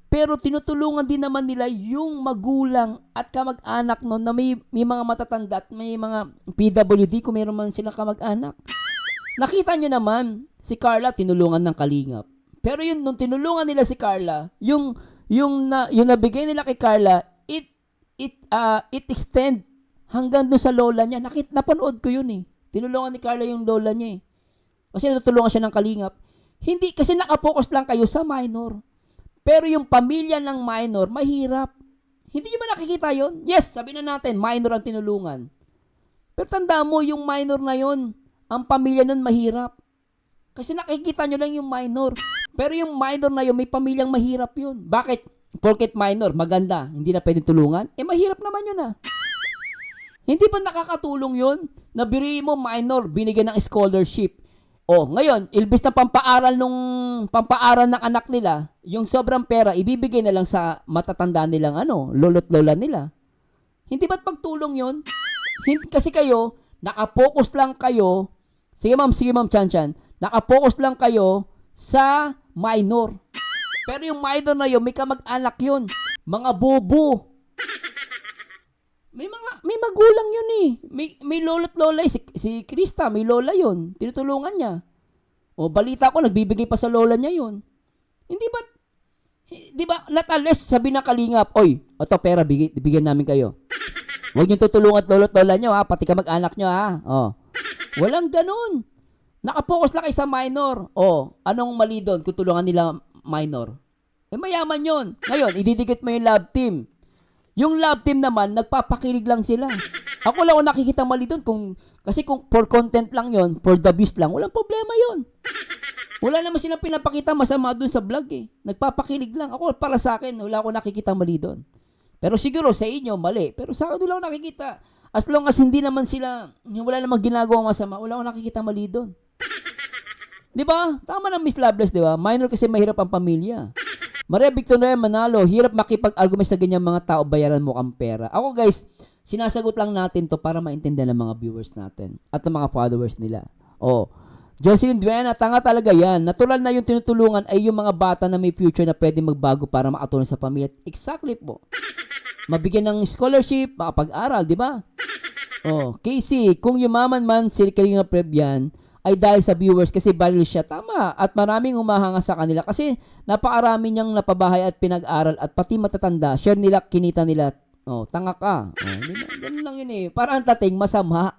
pero tinutulungan din naman nila yung magulang at kamag-anak nun na may mga matatanda at may mga PWD kung meron man silang kamag-anak. Nakita nyo naman, si Carla tinulungan ng kalingap. Pero yun, nung tinulungan nila si Carla, yung nabigay nila kay Carla, it extend hanggang doon sa lola niya. Napanood ko yun eh. Tinulungan ni Carla yung lola niya eh. Kasi natutulungan siya ng kalingap. Hindi, kasi nakapokus lang kayo sa minor. Pero yung pamilya ng minor, mahirap. Hindi nyo ba nakikita yon? Yes, sabi na natin, minor ang tinulungan. Pero tanda mo, yung minor na yon, ang pamilya nun mahirap. Kasi nakikita nyo lang yung minor. Pero yung minor na yun, may pamilyang mahirap yun. Bakit? Porket minor, maganda, hindi na pwedeng tulungan? Mahirap naman yun ah. Hindi ba nakakatulong yun? Nabiriin mo minor, binigyan ng scholarship. Ngayon, ilbis na pampaaral ng anak nila, yung sobrang pera, ibibigay na lang sa matatanda nilang lolo't lola nila. Hindi ba't pagtulong yun? Kasi kayo, nakapokus lang kayo, sige ma'am, Chan, nakapokus lang kayo sa minor. Pero yung minor na yun, may kamag-anak yun. Mga bobo. May magulang yun eh. May lolo't lola si Krista, may lola yun. Tinutulungan niya. Balita ko, nagbibigay pa sa lola niya yun. Hindi ba, di ba, not unless sabi na kalingap, ito pera, bigyan namin kayo. Huwag niyo tutulungan at lolo't lola niyo pati ka mag-anak niyo Walang ganun. Nakapokus lang kayo sa minor. Anong mali doon kung tulungan nila minor? Mayaman yun. Ngayon, ididikit mo yung love team. Yung love team naman, nagpapakilig lang sila. Ako lang nakikita mali doon. Kasi kung for content lang yon, for the views lang, walang problema yon. Wala naman silang pinapakita masama doon sa vlog eh. Nagpapakilig lang. Ako, para sa akin, wala akong nakikita mali doon. Pero siguro sa inyo, mali. Pero sa akin, wala akong nakikita. As long as hindi naman sila, wala namang ginagawang masama, wala akong nakikita mali doon. Di ba? Tama na, Miss Loveless, di ba? Minor kasi mahirap ang pamilya. Maria Victoria Manalo, hirap makipag-argument sa ganyan mga tao, bayaran mo kang pera. Ako guys, sinasagot lang natin to para maintindihan ng mga viewers natin at ng mga followers nila. Oh, Jocelyn Duena, tanga talaga yan. Natural na yung tinutulungan ay yung mga bata na may future na pwede magbago para makatulong sa pamilya. Exactly po. Mabigyan ng scholarship, makapag-aral, di ba? Oh, Casey, kung yumaman man si Kalinga Preb yan, ay dahil sa viewers kasi baril siya. Tama. At maraming humahanga sa kanila kasi napakarami niyang napabahay at pinag-aral at pati matatanda, share nila, kinita nila. Oh, tanga ka. Oh, diba? Ganun lang yun eh. Parang tating masama.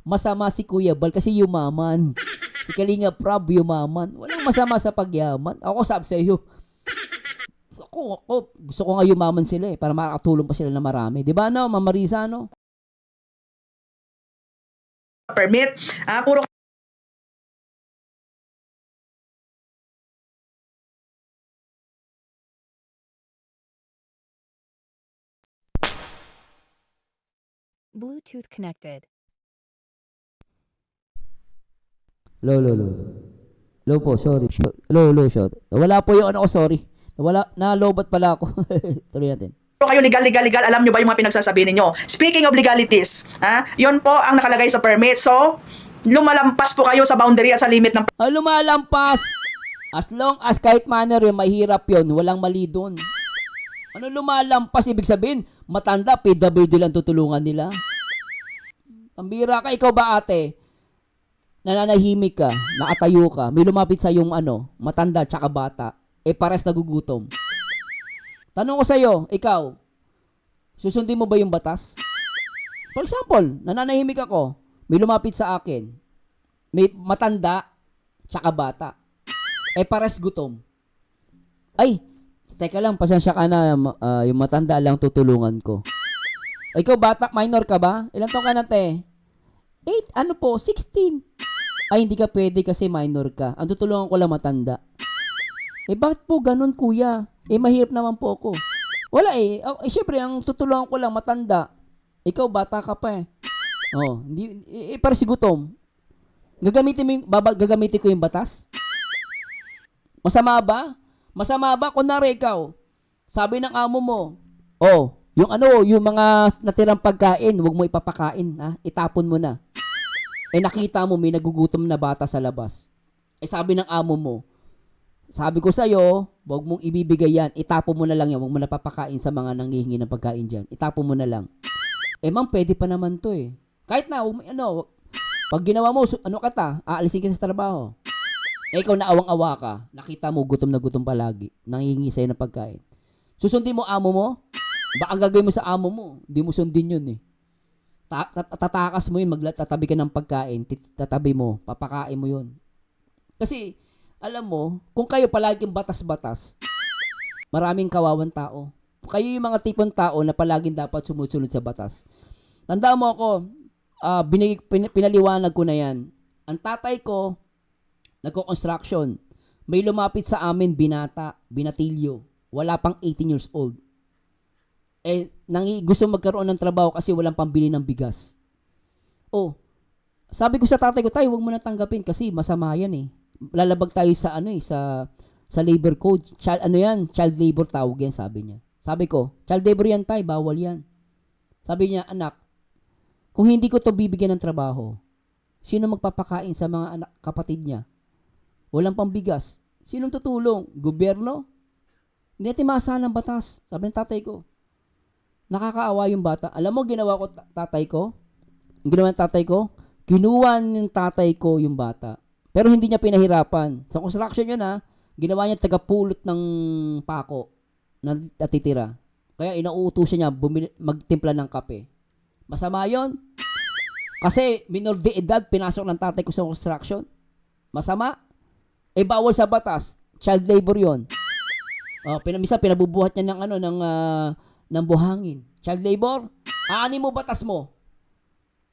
Masama si Kuya Bal kasi yumaman. Si Kalinga Prab yumaman. Walang masama sa pagyaman. Ako sabi sa iyo, ako, gusto ko nga yumaman sila eh para makakatulong pa sila na marami. Di ba no, Ma'am Marisa, no? Permit, puro Bluetooth connected. Low po, sorry. Low, short. Wala po yung ano ko, sorry. Na-lowbat pala ako. Tuloy natin. kayo legal, alam nyo ba yung mga pinagsasabi ninyo? Speaking of legalities, yun po ang nakalagay sa permit. So, lumalampas po kayo sa boundary at sa limit ng Lumalampas! As long as kahit manner yun, mahirap yun. Walang mali doon. Ano lumalampas? Ibig sabihin, matanda, PWD lang tutulungan nila. Pambira ka, ikaw ba ate? Nananahimik ka, nakatayo ka, may lumapit sa yung matanda tsaka bata, pares nagugutom. Tanong ko sa'yo, ikaw, susundin mo ba yung batas? For example, nananahimik ako, may lumapit sa akin, may matanda tsaka bata, pares gutom. Ay, teka lang, pasensya ka na, yung matanda lang tutulungan ko. Ikaw bata, minor ka ba? Ilan taon ka na, te? 16. Ay, hindi ka pwede kasi minor ka. Ang tutulungan ko lang matanda. Bakit po ganun, kuya? Mahirap naman po ako. Wala syempre, ang tutulungan ko lang matanda. Ikaw, bata ka pa Oh, hindi, para si gutom. Gagamitin ko yung batas? Masama ba? Masama ba? Kunwari ikaw, sabi ng amo mo, yung mga natirang pagkain, huwag mo ipapakain, itapon mo na. Nakita mo may nagugutom na bata sa labas. Sabi ng amo mo, sabi ko sa'yo, huwag mong ibibigay yan, itapon mo na lang yan, huwag mo napapakain sa mga nangihingi ng pagkain dyan. Itapon mo na lang. Ma'am, pwede pa naman to Kahit na, pag ginawa mo, aalisin ka sa trabaho. Ikaw naawang-awa ka, nakita mo gutom na gutom palagi, nangihingi sa'yo ng pagkain. Susundin mo amo mo? Baka ang gagawin mo sa amo mo, hindi mo sundin yun Tatakas mo yun, magtatabi ka ng pagkain, tatabi mo, papakain mo yun. Kasi, alam mo, kung kayo palaging batas-batas, maraming kawawan tao. Kayo yung mga tipong tao na palaging dapat sumusunod sa batas. Tandaan mo ako, pinaliwanag ko na yan. Ang tatay ko, nagko-construction. May lumapit sa amin, binatilyo. Wala pang 18 years old. Gusto magkaroon ng trabaho kasi walang pambili ng bigas. Sabi ko sa tatay ko, tayo, huwag mo na tanggapin kasi masama yan Lalabag tayo sa sa labor code. Child labor tawag yan, sabi niya. Sabi ko, child labor yan tayo, bawal yan. Sabi niya, anak, kung hindi ko to bibigyan ng trabaho, sino magpapakain sa mga kapatid niya? Walang pambigas. Sinong tutulong? Gobyerno? Hindi natin maasahan ng batas. Sabi ng tatay ko. Nakakaawa yung bata. Alam mo, ginawa ko tatay ko? Ang ginawa ng tatay ko? Kinuha ng tatay ko yung bata. Pero hindi niya pinahirapan. Sa construction yun ginawa niya tagapulot ng pako na natitira. Kaya inauutusan niya magtimpla ng kape. Masama yon. Kasi minor de edad pinasok ng tatay ko sa construction. Masama. Bawal sa batas. Child labor yon. Pinabubuhat niya ng buhangin. Child labor? Aanin mo batas mo.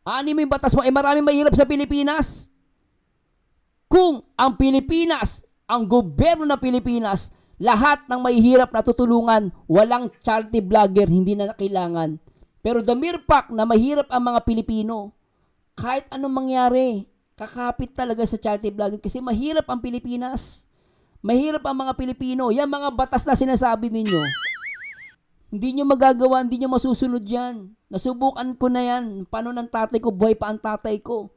Aanin mo yung batas mo. Maraming mahirap sa Pilipinas. Kung ang Pilipinas, ang gobyerno ng Pilipinas, Lahat ng mahihirap na tutulungan, walang charity vlogger, hindi na kailangan. Pero the mere fact na mahirap ang mga Pilipino, kahit anong mangyari, kakapit talaga sa charity vlogger kasi mahirap ang Pilipinas. Mahirap ang mga Pilipino. Yan mga batas na sinasabi ninyo. Hindi nyo magagawa, hindi nyo masusunod yan. Nasubukan ko na yan. Paano ng tatay ko, buhay pa ang tatay ko.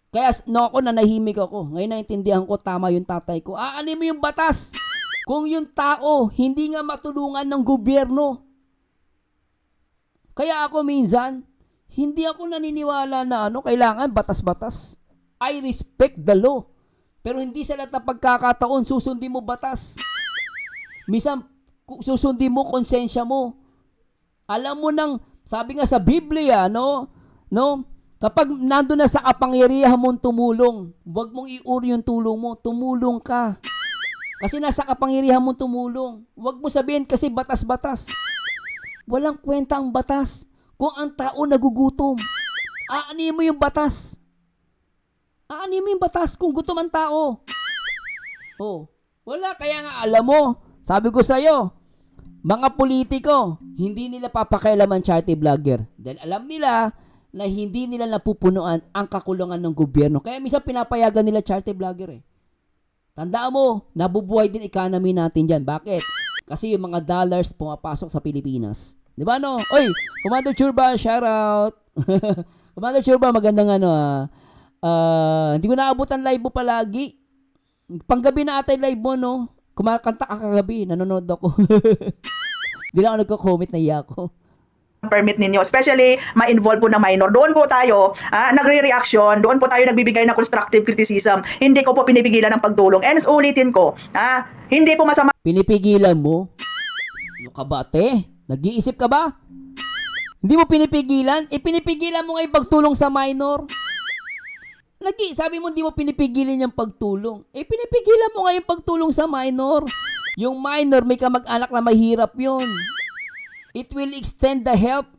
Kaya ako nanahimik ako. Ngayon naintindihan ko, tama yung tatay ko. Aanin mo yung batas. Kung yung tao, hindi nga matulungan ng gobyerno. Kaya ako minsan, hindi ako naniniwala na kailangan batas-batas. I respect the law. Pero hindi sa lahat ng pagkakataon, susundin mo batas. Minsan, susundin mo konsensya mo. Alam mo nang, sabi nga sa Biblia, kapag nandun na sa kapangyarihan mong tumulong, huwag mong iuri yung tulong mo, tumulong ka. Kasi nasa kapangyarihan mong tumulong. Huwag mo sabihin kasi batas-batas. Walang kwenta ang batas. Kung ang tao nagugutom, aanin mo yung batas. Aanin mo yung batas kung gutom ang tao. Oh, wala. Kaya nga alam mo, sabi ko sa'yo, mga politiko, hindi nila papakialaman charity vlogger. Dahil alam nila na hindi nila napupunuan ang kakulangan ng gobyerno. Kaya minsan pinapayagan nila charity vlogger eh. Tandaan mo, nabubuhay din economy natin dyan. Bakit? Kasi yung mga dollars pumapasok sa Pilipinas. Di ba no? Oy, Commander Churba, shout out. Commander Churba, magandang hindi ko naabutan live mo palagi. Panggabi na ata yung live mo, no? Kumakanta ka kagabi, nanonood ako. Di lang ako nagko-comment, naiya ako. Permit ninyo, especially ma-involve po ng minor. Doon po tayo nagre-reaction, doon po tayo nagbibigay ng constructive criticism. Hindi ko po pinipigilan ng pagtulong. And ulitin ko, hindi po masama. Pinipigilan mo? Ano ka ba, ate? Nag-iisip ka ba? Hindi mo pinipigilan? Pinipigilan mo nga yung pagtulong sa minor. Sabi mo hindi mo pinipigilan yung pagtulong. Pinipigilan mo nga yung pagtulong sa minor. Yung minor, may kamag-anak na mahirap yun. It will extend the help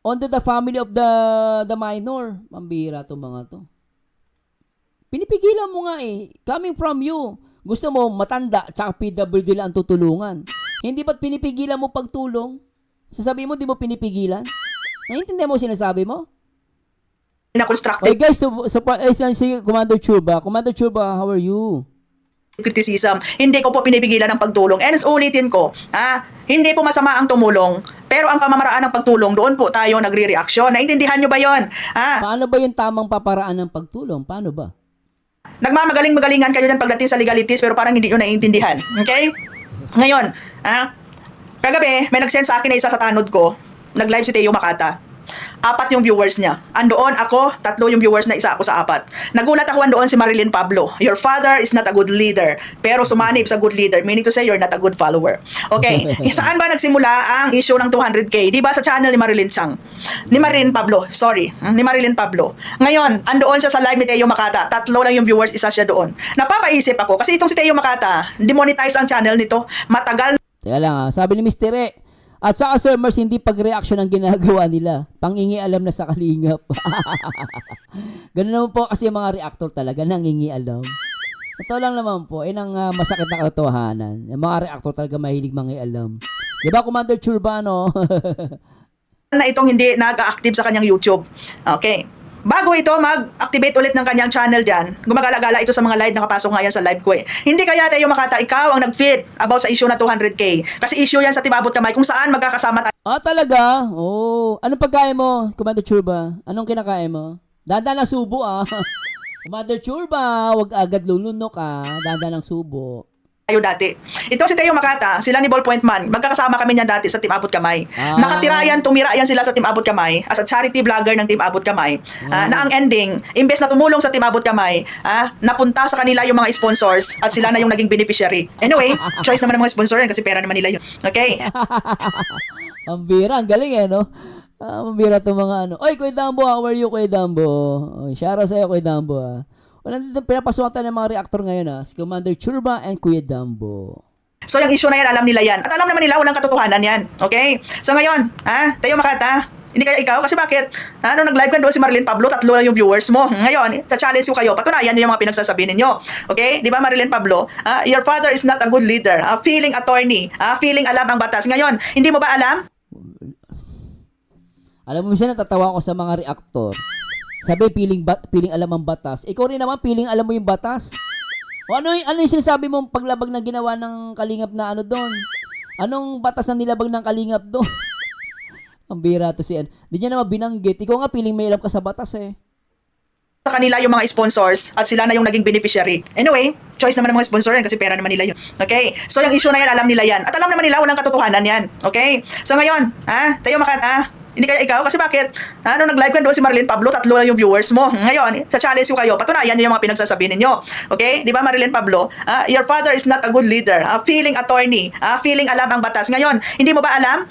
onto the family of the minor. Mambira to mga to. Pinipigilan mo nga coming from you. Gusto mo matanda tsaka PWD lang ang tutulungan. Hindi ba't pinipigilan mo pagtulong? Sasabihin mo di mo pinipigilan? Naiintindihan mo sinasabi mo? Na constructive Okay guys, si Commander Churba. Commander Churba, how are you? criticism. Hindi ko po pinipigilan ang pagtulong. And ulitin ko, hindi po masama ang tumulong. Pero ang pamamaraan ng pagtulong, doon po tayo nagre-reaction. Naintindihan nyo ba yon? Paano ba yung tamang paparaan ng pagtulong? Paano ba? Nagmamagaling-magalingan kayo dyan pagdating sa legalities pero parang hindi nyo naiintindihan. Okay? Ngayon, kagabi, may nag-send sa akin na isa sa tanod ko. Nag-live si Teo Makata. 4 yung viewers niya. Andoon ako, 3 yung viewers na isa ako sa 4. Nagulat ako andoon si Marilyn Pablo. Your father is not a good leader, pero sumanib sa good leader, meaning to say you're not a good follower. Okay. Saan ba nagsimula ang issue ng 200K? Di ba sa channel ni Marilyn Chang? Ni Marilyn Pablo, sorry. Ni Marilyn Pablo. Ngayon, andoon siya sa live ni Teo Makata. 3 lang yung viewers, isa siya doon. Napapaisip ako, kasi itong si Teo Makata, demonetize ang channel nito. Matagal. Teka lang sabi ni Mr. E, at saka Sir Mars, hindi pag-reaction ang ginagawa nila. Pangingialam na sa kalingap. Ganun naman po kasi yung mga reactor talaga, nangingialam. Ito lang naman po, ang masakit na katotohanan. Yung mga reactor talaga mahilig mangialam. Diba, Commander Churbano? Na itong hindi nag-active sa kanyang YouTube. Okay. Bago ito mag-activate ulit ng kanyang channel dyan, gumagala-gala ito sa mga live, nakapasok nga yan sa live ko Hindi kaya Teo Makata, ikaw ang nag-feed about sa issue na 200K. Kasi issue yan sa Team Abot Kamay kung saan magkakasama tayo. Talaga? Anong pagkain mo, Commander Churba? Anong kinakain mo? Dada ng subo Commander Churba, wag agad lulunok Dada ng subo. Dati. Ito si Teo Makata, sila ni Ballpoint Man, magkakasama kami niyan dati sa Team Abot Kamay. Nakatira yan, tumira yan sila sa Team Abot Kamay as a charity vlogger ng Team Abot Kamay. Na ang ending, imbes na tumulong sa Team Abot Kamay, napunta sa kanila yung mga sponsors at sila na yung naging beneficiary. Anyway, choice naman ng mga sponsor yan kasi pera naman nila yun. Okay? Ang bira, ang galing no? Mabira itong mga Oy, Kuya Dambo, how are you, Kuya Dambo? Shout out sa'yo, Kuya Dambo Wala dito pinapasukan ng mga reactor ngayon si Commander Churba and Kuya Dambo. So yung issue na yan, alam nila yan. At alam naman nila, walang katotohanan yan. Okay? So ngayon, Teo Makata, Hindi kaya ikaw? Kasi bakit? Nung nag-live ka doon si Marilyn Pablo, 3 lang yung viewers mo. Ngayon, cha-challenge ko kayo, patunayan nyo yung mga pinagsasabi ninyo. Okay? Di ba Marilyn Pablo? Your father is not a good leader. Feeling attorney. Feeling alam ang batas. Ngayon, hindi mo ba alam? Alam mo, minsan natatawa ko sa mga reactor. Sabi, piling alam ang batas. Ikaw rin naman, piling alam mo yung batas. O ano yung sinasabi mong paglabag na ginawa ng Kalingap na ano doon? Anong batas na nilabag ng Kalingap doon? Ang bira to si Ann. Di niya naman binanggit. Ikaw nga, piling may alam ka sa batas eh. Sa kanila yung mga sponsors at sila na yung naging beneficiary. Anyway, choice naman ng mga sponsor yan kasi pera naman nila yun. Okay? So yung issue na yan, alam nila yan. At alam naman nila, walang katotohanan yan. Okay? So ngayon, tayo hindi kaya ikaw? Kasi bakit? Nung nag-live ka doon si Marilyn Pablo, 3 lang yung viewers mo. Ngayon, cha-challenge ko kayo, patunayan nyo yung mga pinagsasabi ninyo. Okay? Di ba Marilyn Pablo? Your father is not a good leader. Feeling attorney. Feeling alam ang batas. Ngayon, hindi mo ba alam?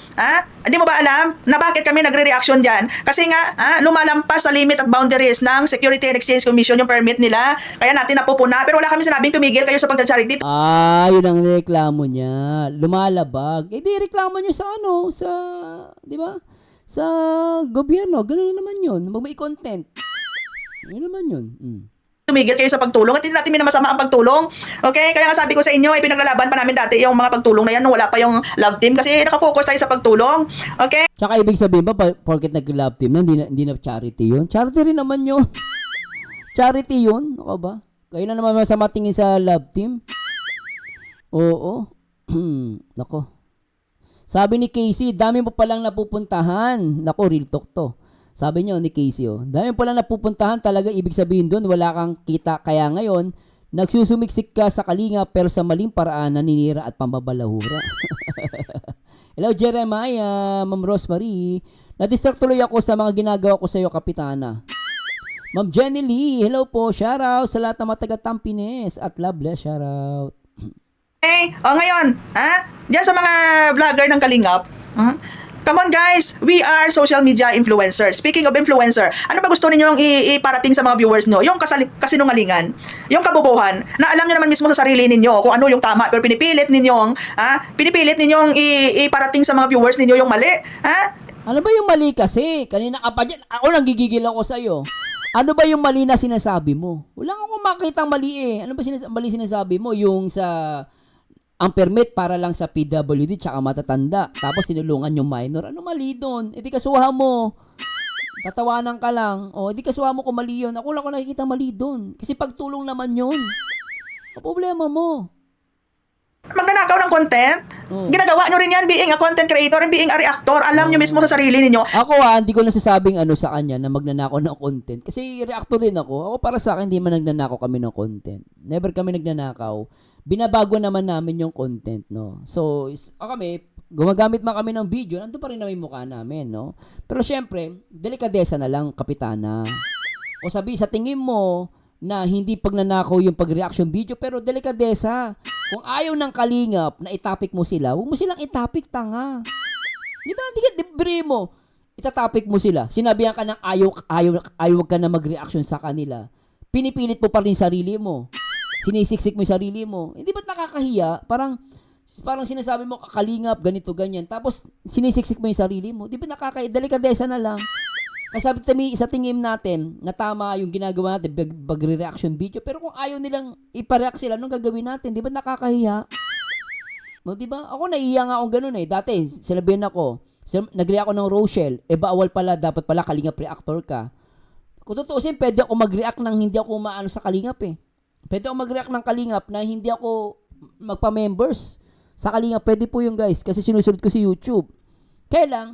Hindi mo ba alam na bakit kami nagre-reaction dyan? Kasi nga, lumalampas sa limit at boundaries ng Security and Exchange Commission yung permit nila. Kaya natin napupuna. Pero wala kami sinabing tumigil kayo sa pagcha-charity. Yun ang reklamo niya. Lumalabag. Eh di reklamo niyo sa di ba? Sa gobyerno, gano'n naman yun. May content. Yun naman yun. Tumigil kayo sa pagtulong at hindi natin minamasama ang pagtulong. Okay? Kaya nga sabi ko sa inyo, pinaglalaban pa namin dati yung mga pagtulong na yan nung wala pa yung love team kasi nakafocus tayo sa pagtulong. Okay? Tsaka ibig sabihin ba, porket nag-love team na, hindi na charity yun? Charity rin naman yun. Charity yun? Ako ba? Kayo na naman masama tingin sa love team? Oo. Nako. Sabi ni Casey, dami mo palang napupuntahan. Nako, real talk to. Sabi niyo ni Casey, dami mo palang napupuntahan, talaga ibig sabihin doon, wala kang kita. Kaya ngayon, nagsusumiksik ka sa Kalingap pero sa maling paraan naninira at pambabalahura. Hello Jeremiah, Ma'am Rosemary. Na-distract tuloy ako sa mga ginagawa ko sa iyo, Kapitana. Ma'am Jenny Lee, hello po. Shoutout sa lahat ng mga taga-Tampines at love bless, shoutout. Ngayon, diyan sa mga vlogger ng Kalingap, come on guys, we are social media influencers. Speaking of influencer, ano ba gusto ninyong iparating sa mga viewers nyo? Yung kasinungalingan, yung kabobohan, na alam nyo naman mismo sa sarili ninyo kung ano yung tama, pero pinipilit ninyong iparating sa mga viewers ninyo yung mali. Ano ba yung mali kasi? Kanina ka pa dyan, ako nang gigigil ako sa'yo. Ano ba yung mali na sinasabi mo? Wala akong makitang mali eh. Ano ba mali sinasabi mo? Yung ang permit para lang sa PWD tsaka matatanda. Tapos tinulungan yung minor. Ano mali doon? E di kasuha mo. Tatawanan ka lang. Di kasuha mo kung mali yun. Ako lang ko nakikita mali doon. Kasi pagtulong naman yun. Ang problema mo. Magnanakaw ng content? Ginagawa nyo rin yan being a content creator and being a reactor. Alam nyo mismo sa sarili ninyo. Ako hindi ko nasasabing sa kanya na magnanakaw ng content. Kasi reactor din ako. Ako para sa akin, hindi man nagnanakaw kami ng content. Never kami nagnanakaw. Binabago naman namin yung content, no? So, kami, gumagamit man kami ng video, nandun pa rin namin mukha namin, no? Pero syempre, delikadesa na lang, Kapitana. O sabi, sa tingin mo na hindi pagnanakaw yung pag-reaction video, pero delikadesa. Kung ayaw ng Kalingap na itapik mo sila, huwag mo silang itapik, tanga. Di ba? Di mo. Itatapik mo sila. Sinabihan ka ng ayaw ka na mag-reaction sa kanila. Pinipilit mo pa rin sarili mo. Sinisiksik mo yung sarili mo. Hindi ba't nakakahiya? Parang sinasabi mo, Kalingap, ganito, ganyan. Tapos, sinisiksik mo yung sarili mo. Di ba nakakahiya? Delikadesa na lang. Kasi sa tingin natin, na tama yung ginagawa natin, pag-reaction video. Pero kung ayaw nilang ipareact sila, anong gagawin natin? Di ba nakakahiya? No, di ba? Ako naiiya nga akong ganun eh. Dati, sinabihan ako, nag-react ako ng Rochelle. Bawal pala, dapat pala Kalingap reactor ka. Kung tutuusin, pwede ako mag-react ng hindi ako umaano sa Kalingap eh. Pwede ako mag-react ng Kalingap na hindi ako magpa-members sa Kalingap. Pwede po yung guys, kasi sinusunod ko si YouTube. Kaya lang,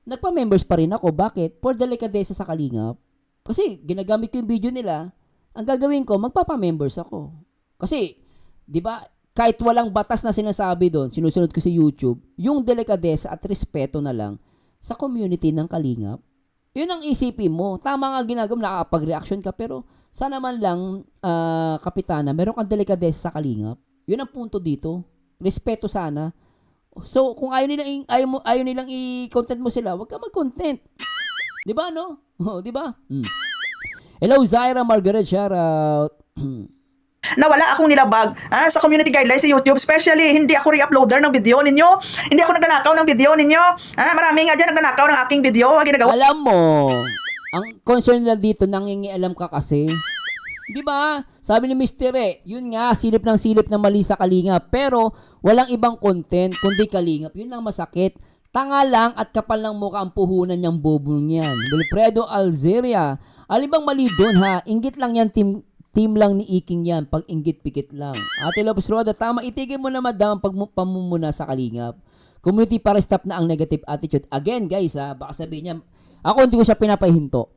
nagpa-members pa rin ako. Bakit? For delikadesa sa Kalingap. Kasi ginagamit ko yung video nila. Ang gagawin ko, magpapa-members ako. Kasi, di ba, kahit walang batas na sinasabi doon, sinusunod ko si YouTube, yung delikadesa at respeto na lang sa community ng Kalingap. Yun ang isipin mo. Tama nga ginagawa, nakakapag-reaction ka, pero sana man lang, Kapitana, meron kang delikadesa sa Kalingap. Yun ang punto dito. Respeto sana. So, kung ayaw nilang i-content mo sila, wag ka mag-content. 'Di ba, no? 'Di ba? Hello, Zaira Margaret, shout out. na wala akong nilabag sa community guidelines sa YouTube. Especially, hindi ako re-uploader ng video ninyo. Hindi ako nagnanakaw ng video ninyo. Marami nga dyan nagnanakaw ng aking video. Ginagawa Alam mo, ang concern nila dito, nangingialam ka kasi. Di ba? Sabi ni Mr. Yun nga, silip ng mali sa Kalingap. Pero, walang ibang content, kundi Kalingap. Yun ang masakit. Tanga lang at kapal ng mukha ang puhunan niyang bobo niyan. Wilfredo Alzeria. Alibang mali doon ha. Inggit lang yan, team lang ni Iking yan. Pag inggit, pikit lang. Ate Lopez Roda, tama. Itigil mo na madam ang pamumuna sa Kalingap. Community para stop na ang negative attitude. Again, guys ha, baka sabihin niya, ako hindi ko siya pinapahinto.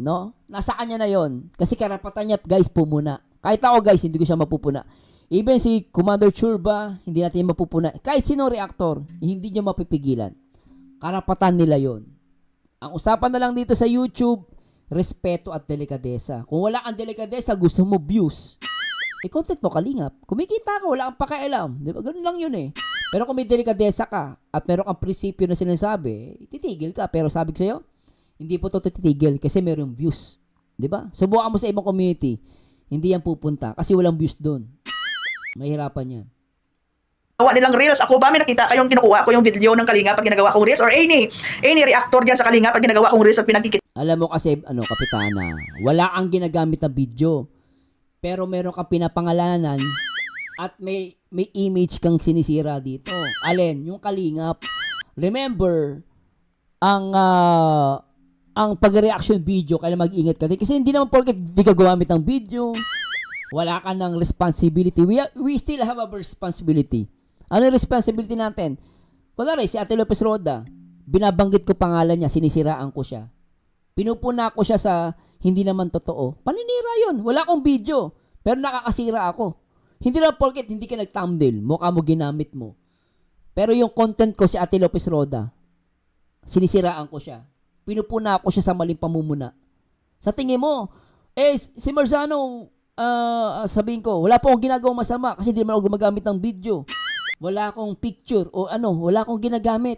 No? Nasa kanya na yon. Kasi karapatan niya, guys, pumuna. Kahit ako, guys, hindi ko siya mapupuna. Even si Commander Churba, hindi natin mapupuna. Kahit sino reactor, hindi niya mapipigilan. Karapatan nila yon. Ang usapan na lang dito sa YouTube, respeto at delikadesa. Kung wala kang delikadesa, gusto mo views. Content mo, Kalingap. Kumikita ka, wala kang pakialam. Di ba? Ganun lang yun eh. Pero kung may delikadesa ka at meron kang prinsipyo na sinasabi, titigil ka. Pero sabi ko sa'yo, hindi po ito titigil kasi merong views. Di ba? Subukan mo sa ibang community. Hindi yan pupunta kasi walang views doon. Mahirapan yan. nilang reels. Ako ba may nakita kayong kinukuha ko yung video ng Kalingap pag ginagawa kong reels? Or any reactor dyan sa Kalingap pag ginagawa kong reels at pinagkikita? Alam mo kasi, Kapitana, wala kang ginagamit na video. Pero meron kang pinapangalanan at may image kang sinisira dito. Alin? Yung Kalingap. Remember, ang pag-reaction video, kaya mag-ingat ka din. Kasi hindi naman porket di ka gumamit ng video, wala ka ng responsibility. We still have a responsibility. Ano yung responsibility natin? Kunwari, si Ate Lopez Roda, binabanggit ko pangalan niya, sinisiraan ko siya. Pinupuna ko siya sa hindi naman totoo. Paninira yun. Wala akong video. Pero nakakasira ako. Hindi na porket hindi ka nag-thumbnail, mukha mo ginamit mo. Pero yung content ko si Ate Lopez Roda, sinisiraan ko siya. Pinupuna ko siya sa maling pamumuna. Sa tingin mo, si Marzano, sabihin ko, wala po akong ginagawang masama kasi hindi naman ako gumagamit ng video. Wala akong picture o wala akong ginagamit.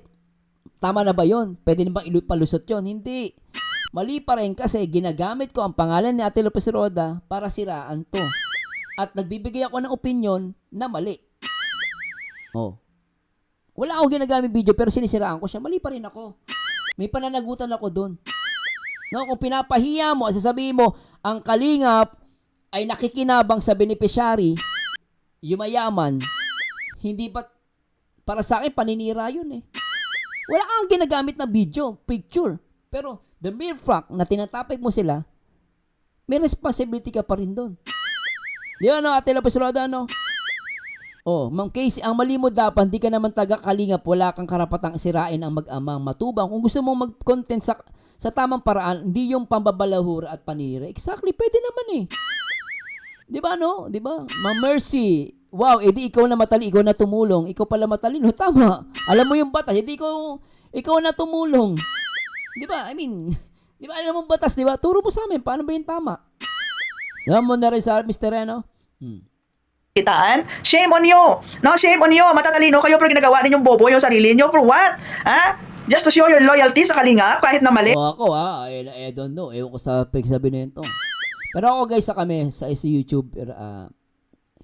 Tama na ba yon? Pwede na bang ipalusot yon? Hindi. Mali pa rin kasi ginagamit ko ang pangalan ni Ate Lopez Roda para siraan to. At nagbibigay ako ng opinion na mali. Wala akong ginagamit video pero sinisiraan ko siya. Mali pa rin ako. May pananagutan ako doon. No, kung pinapahiya mo, sasabihin mo, ang Kalingap ay nakikinabang sa beneficiary, yumayaman, hindi ba para sa akin paninira yun eh. Wala kang ginagamit na video, picture. Pero the mere fact na tinatapik mo sila, may responsibility ka pa rin doon. Di ba Ate Lopez Roda, Ma'am Casey, ang mali mo dapat, hindi ka naman taga-Kalingap, wala kang karapatang sirain ang mag-amang matubang. Kung gusto mo mag-content sa tamang paraan, hindi yung pambabalahura at paninira. Exactly, pwede naman eh. Di ba, Di ba? Ma'am Mercy, wow, edi ikaw na matali, ikaw na tumulong. Ikaw pala matalino, tama. Alam mo yung batas, hindi ikaw na tumulong. Di ba? I mean, di ba alam mo batas, di ba? Turo mo sa amin, paano ba yung tama? Alam mo na rin sa Mr. Reno? Kitaan? Shame on you. No, shame on you. Matatalino kayo pero ginagawa ninyong bobo yung sarili niyo. For what? Just to show your loyalty sa Kalingap kahit na mali. Ako I don't know. Ewan ko sa pagsabi na ito. Pero ako guys, sa YouTube,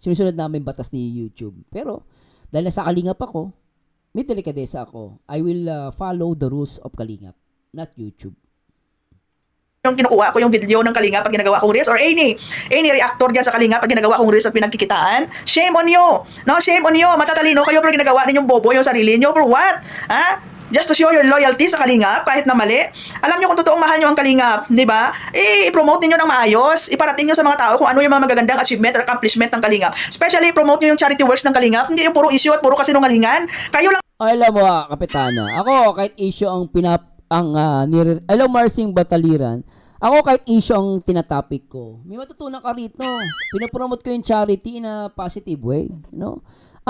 sinusunod namin batas ni YouTube. Pero, dahil nasa Kalingap ako, may delikadesa ako. I will follow the rules of Kalingap, not YouTube. Yung kinukuha ko yung video ng Kalingap pag ginagawa kong reels or any reactor dyan sa Kalingap pag ginagawa kong reels at pinagkikitaan. Shame on you. No, shame on you. Matatalino kayo pero ginagawa ninyong bobo yung sarili niyo. For what? Just to show your loyalty sa Kalingap kahit na mali. Alam niyo kung totoong mahal niyo ang Kalingap, di ba? I-promote niyo ng maayos. Iparating niyo sa mga tao kung ano yung mga magagandang achievement or accomplishment ng Kalingap. Especially, promote niyo yung charity works ng Kalingap. Hindi yung puro issue at puro kasinungalingan. Kayo lang. Alam mo Kapitana, ako kahit issue ang hello Marsing Bataliran, ako kahit issue ang tinatopic ko, may matutunan ka rito. Pinapromote ko yung charity na positive way. Ang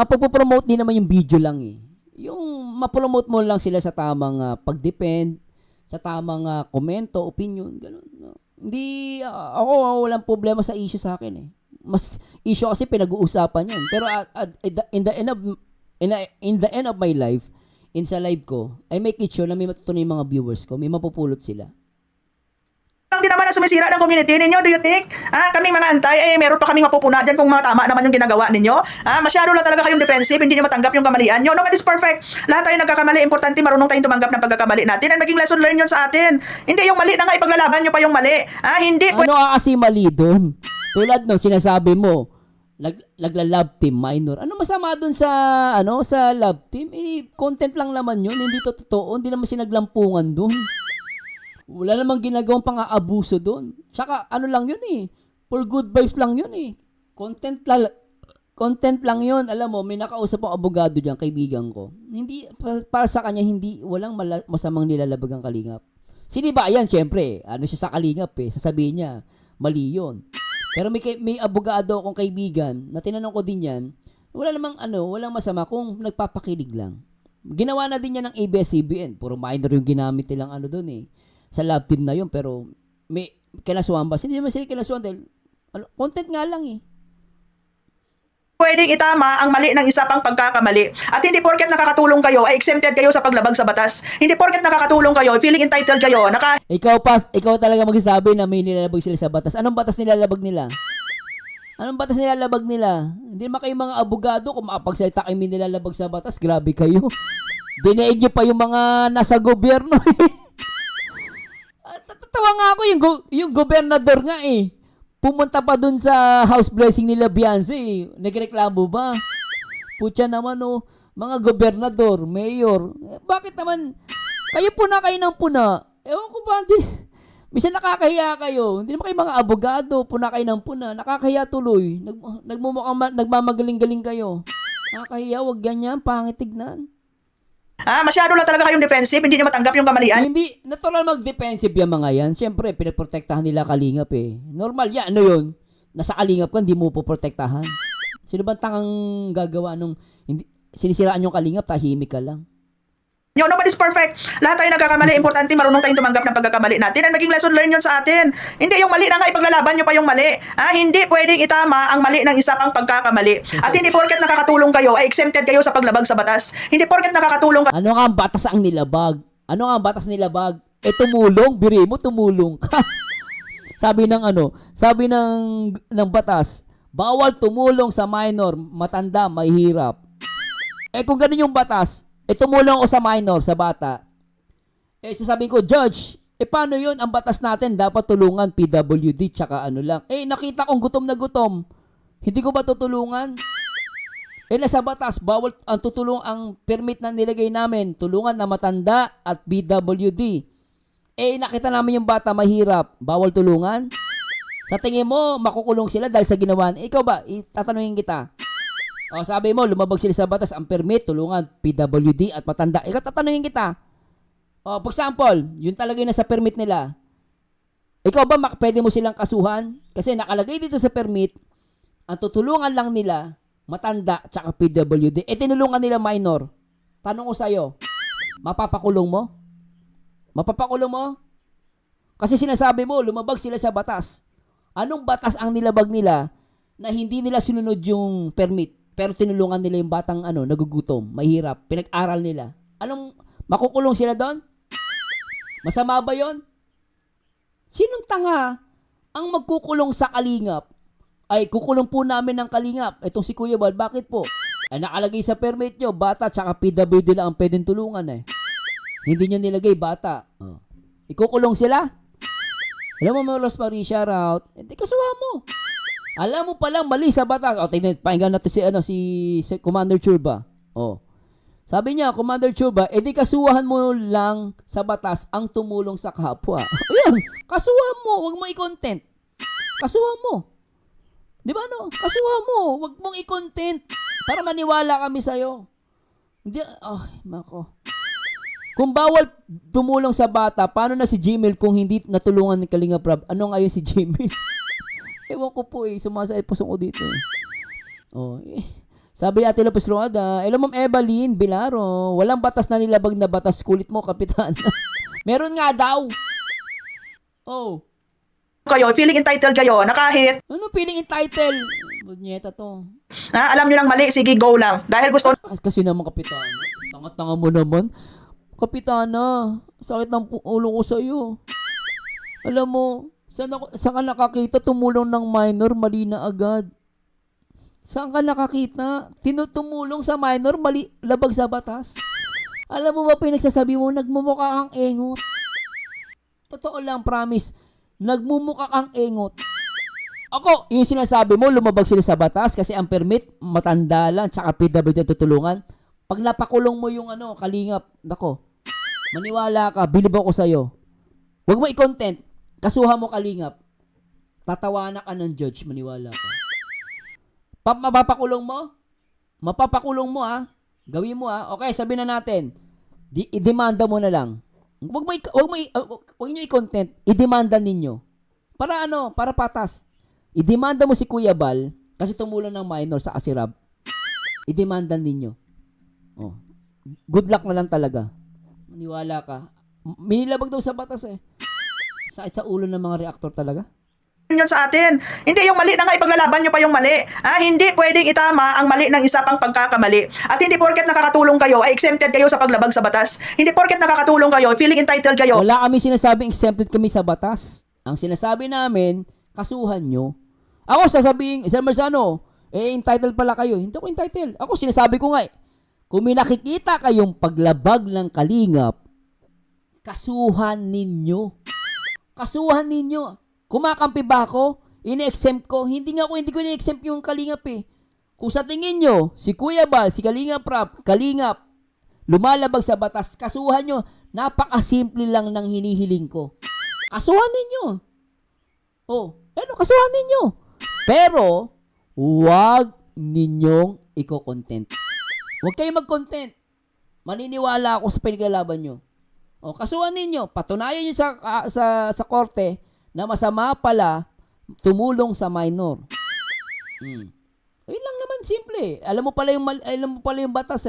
pagpopromote din naman yung video lang eh. Yung mapromote mo lang sila sa tamang pag-depend, sa tamang komento, opinion, ganun. Hindi, ako walang problema sa issue sa akin eh. Mas issue kasi pinag-uusapan yun. Pero in the end of my life, sa live ko, I make it sure na may matutunan yung mga viewers ko, may mapupulot sila. Lang din naman na sumisira ng community ninyo? Do you think? Kaming mga antay, meron pa kaming mapupuna dyan kung mga tama naman yung ginagawa ninyo. Masyado lang talaga kayong defensive, hindi nyo matanggap yung kamalian nyo. Nobody's perfect. Lahat tayo nagkakamali. Importante marunong tayong tumanggap ng pagkakamali natin and maging lesson learned yun sa atin. Hindi yung mali na nga, ipaglalaban nyo pa yung mali. Hindi Ano kasi mali doon? Tulad nung sinasabi mo, nagla-love team minor. Ano masama doon sa sa love team? Content lang naman 'yun, hindi to totoo, hindi naman sinaglampungan doon. Wala namang ginagawang pang-aabuso doon. Tsaka ano lang 'yun for good vibes lang 'yun Content lang 'yun. Alam mo, may nakausap akong abogado diyan, kaibigan ko. Hindi para sa kanya walang masamang nilalabag ang Kalingap. Sinibayan syempre, siya sa Kalingap sasabihin niya, mali 'yun. Pero may abogado akong kaibigan na tinanong ko din yan, walang masama kung nagpapakilig lang. Ginawa na din yan ng ABS-CBN. Puro minor yung ginamit nilang doon sa lab team na yun. Pero may kinasuhan ba? Hindi naman sila kinasuhan dahil content nga lang pwedeng itama ang mali ng isa pang pagkakamali. At hindi porket nakakatulong kayo ay exempted kayo sa paglabag sa batas. Hindi porket nakakatulong kayo, feeling entitled kayo, Ikaw talaga magsasabi na may nilalabag sila sa batas. Anong batas nilalabag nila? Anong batas nilalabag nila? Hindi naman kayo mga abogado kung makapagsalita kayo may nilalabag sa batas. Grabe kayo. Dinaig nyo pa yung mga nasa gobyerno. Tatawa nga ako yung gobernador nga Pumunta pa dun sa house blessing nila Beyonce. Nagreklamo ba? Putya naman mga gobernador, mayor. Bakit naman kayo ng puna? Ewan ko ba, minsan nakakahiya kayo. Hindi naman kayo mga abogado, puna kayo ng puna. Nakakahiya tuloy. Nagmamagaling-galing kayo. Nakakahiya, wag ganyan, pangit tignan. Masyado lang talaga kayong defensive, hindi nyo matanggap yung kamalian. Hindi, natural mag-defensive yung mga yan. Siyempre, pinaprotektahan nila Kalingap Normal yan, yun? Nasa Kalingap ka, hindi mo po protektahan. Sino ba tangang gagawa nung sinisiraan yung Kalingap, tahimik ka lang? Nobody's perfect. Lahat tayo nagkakamali. Importante marunong tayong tumanggap ng pagkakamali natin and maging lesson learned yun sa atin. Hindi yung mali na nga, ipaglalaban nyo pa yung mali. Hindi pwedeng itama ang mali ng isa pang pagkakamali. At hindi porket nakakatulong kayo ay exempted kayo sa paglabag sa batas. Hindi porket nakakatulong Ano nga ang batas ang nilabag? Ano nga ang batas nilabag? Tumulong, biri mo, tumulong ka. Sabi ng batas, bawal tumulong sa minor, matanda, mahihirap. Kung ganun yung batas, tumulong ako sa minor, sa bata. Sasabihin ko, Judge, paano yun? Ang batas natin, dapat tulungan PWD, tsaka lang. Nakita kong gutom na gutom. Hindi ko ba tutulungan? Nasa batas, bawal ang tutulong ang permit na nilagay namin, tulungan na matanda at PWD. Nakita namin yung bata mahirap, bawal tulungan? Sa tingin mo, makukulong sila dahil sa ginawa. Ikaw ba? Tatanungin kita. Sabi mo, lumabag sila sa batas, ang permit, tulungan, PWD at matanda. Tatanungin kita. For example, yun talaga yung nasa permit nila. Ikaw ba, pwede mo silang kasuhan? Kasi nakalagay dito sa permit, ang tutulungan lang nila, matanda, tsaka PWD. Tinulungan nila minor. Tanong ko sa'yo, mapapakulong mo? Mapapakulong mo? Kasi sinasabi mo, lumabag sila sa batas. Anong batas ang nilabag nila na hindi nila sinunod yung permit? Pero tinulungan nila yung batang nagugutom, mahirap, pinag-aral nila. Makukulong sila doon? Masama ba yon? Sinong tanga ang magkukulong sa Kalingap? Kukulong po namin ng Kalingap. Itong si Kuya Bal, bakit po? Nakalagay sa permit nyo, bata tsaka PWD lang ang pwedeng tulungan Hindi nyo nilagay, bata. Ikukulong sila? Alam mo, Rosemary, shout out. Kasuha mo. Alam mo palang mali sa batas. Pakinggan natin si Commander Churba. Sabi niya, Commander Churba, kasuhan mo lang sa batas ang tumulong sa kapwa. Ayan, kasuhan mo, wag mo i-content. Kasuhan mo. Di ba Kasuhan mo, wag mong i-content para maniwala kami sa'yo. Hindi, mako. Kung bawal tumulong sa bata, paano na si Jimel kung hindi natulungan ni Kalinga Prab? Ano ngayon si Jimel? Ewan ko po sumasay pusong ko dito Sabi Ate Lopez Roada, Ma'am Evelyn Bilaro, walang batas na nilabag na batas, kulit mo, kapitan. Meron nga daw. Kayo, feeling entitled kayo na kahit Ano feeling entitled? Bunyeta to. alam nyo lang mali, sige go lang. Dahil gusto Kasi naman, kapitan. Tanga-tanga mo naman. Kapitana, sakit ng ulo ko sa'yo. Alam mo, Saan ka nakakita tumulong ng minor, mali na agad? Saan ka nakakita? Tinutumulong sa minor, mali, labag sa batas? Alam mo ba pinagsasabi mo, nagmumukha kang engot? Totoo lang, promise. Nagmumukha kang engot. Ako, yung sinasabi mo, lumabag sila sa batas kasi ang permit, matanda lang, tsaka PWD tutulungan. Pag napakulong mo yung kalingap, nako, maniwala ka, bilib ako sa'yo. Huwag mo i-content. Kasuhan mo kalingap. Tatawanan ka ng judge, maniwala ka. Mapapakulong mo? Mapapakulong mo Gawin mo Okay, sabihin na natin. I-demanda mo na lang. Huwag niyo i-content. I-demanda ninyo. Para para patas. I-demanda mo si Kuya Bal kasi tumulong ng minor sa Asirab. I-demanda ninyo. Oh. Good luck na lang talaga. Maniwala ka. Minilabag daw sa batas Sakit sa ulo ng mga reactor talaga. Yun sa atin. Hindi yung mali na nga ipaglalaban nyo pa yung mali. Hindi pwedeng itama ang mali ng isa pang pagkakamali. At hindi porket nakakatulong kayo ay exempted kayo sa paglabag sa batas. Hindi porket nakakatulong kayo, feeling entitled kayo. Wala kami sinasabing exempted kami sa batas. Ang sinasabi namin, kasuhan nyo. Ako sasabihin, Sir Marzano, entitled pala kayo. Hindi ko entitled. Ako sinasabi ko nga kung may nakikita kayong paglabag ng kalingap, kasuhan ninyo. Kasuhan ninyo. Kumakampi ba ako? Ini-exempt ko? Hindi ko ini-exempt yung kalingap Kung sa tingin nyo, si Kuya Bal, si Kalingap Rap, Kalingap, lumalabag sa batas, kasuhan nyo. Napakasimple lang ng hinihiling ko. Kasuhan ninyo. Kasuhan ninyo. Pero, huwag ninyong iko-content. Huwag kayong mag-content. Maniniwala ako sa pinaglalaban nyo. Kasuhan ninyo. Patunayan nyo sa korte na masama pala tumulong sa minor. Ayun lang naman, simple. Alam mo pala yung batas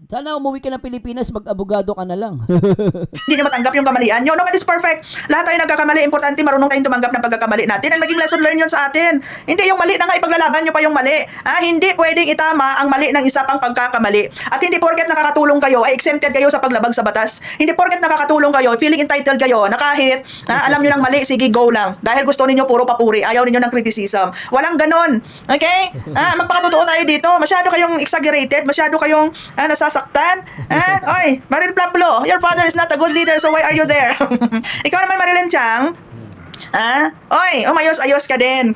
Sana umuwi ka ng Pilipinas, mag-abogado ka na lang. Hindi nyo matanggap yung kamalian nyo. Nobody's perfect. Lahat tayo nagkakamali. Importante marunong tayong tumanggap ng pagkakamali natin. Ang naging lesson learned yun sa atin. Hindi yung mali na nga ipaglalaban nyo pa yung mali. Hindi pwedeng itama ang mali ng isa pang pagkakamali. At hindi porket nakakatulong kayo ay exempted kayo sa paglabag sa batas. Hindi porket nakakatulong kayo, feeling entitled kayo na kahit alam nyo ng mali, sige go lang. Dahil gusto ninyo puro papuri. Ayaw ninyo ng criticism. Walang ganon. Okay? Magpakatotoo tayo dito. Masyado kayong exaggerated. Masyado kayong nasasaktan. Oy, Maril Pablo, your father is not a good leader, so why are you there? Ikaw naman, Marilyn Chang. Oy, umayos-ayos ka din.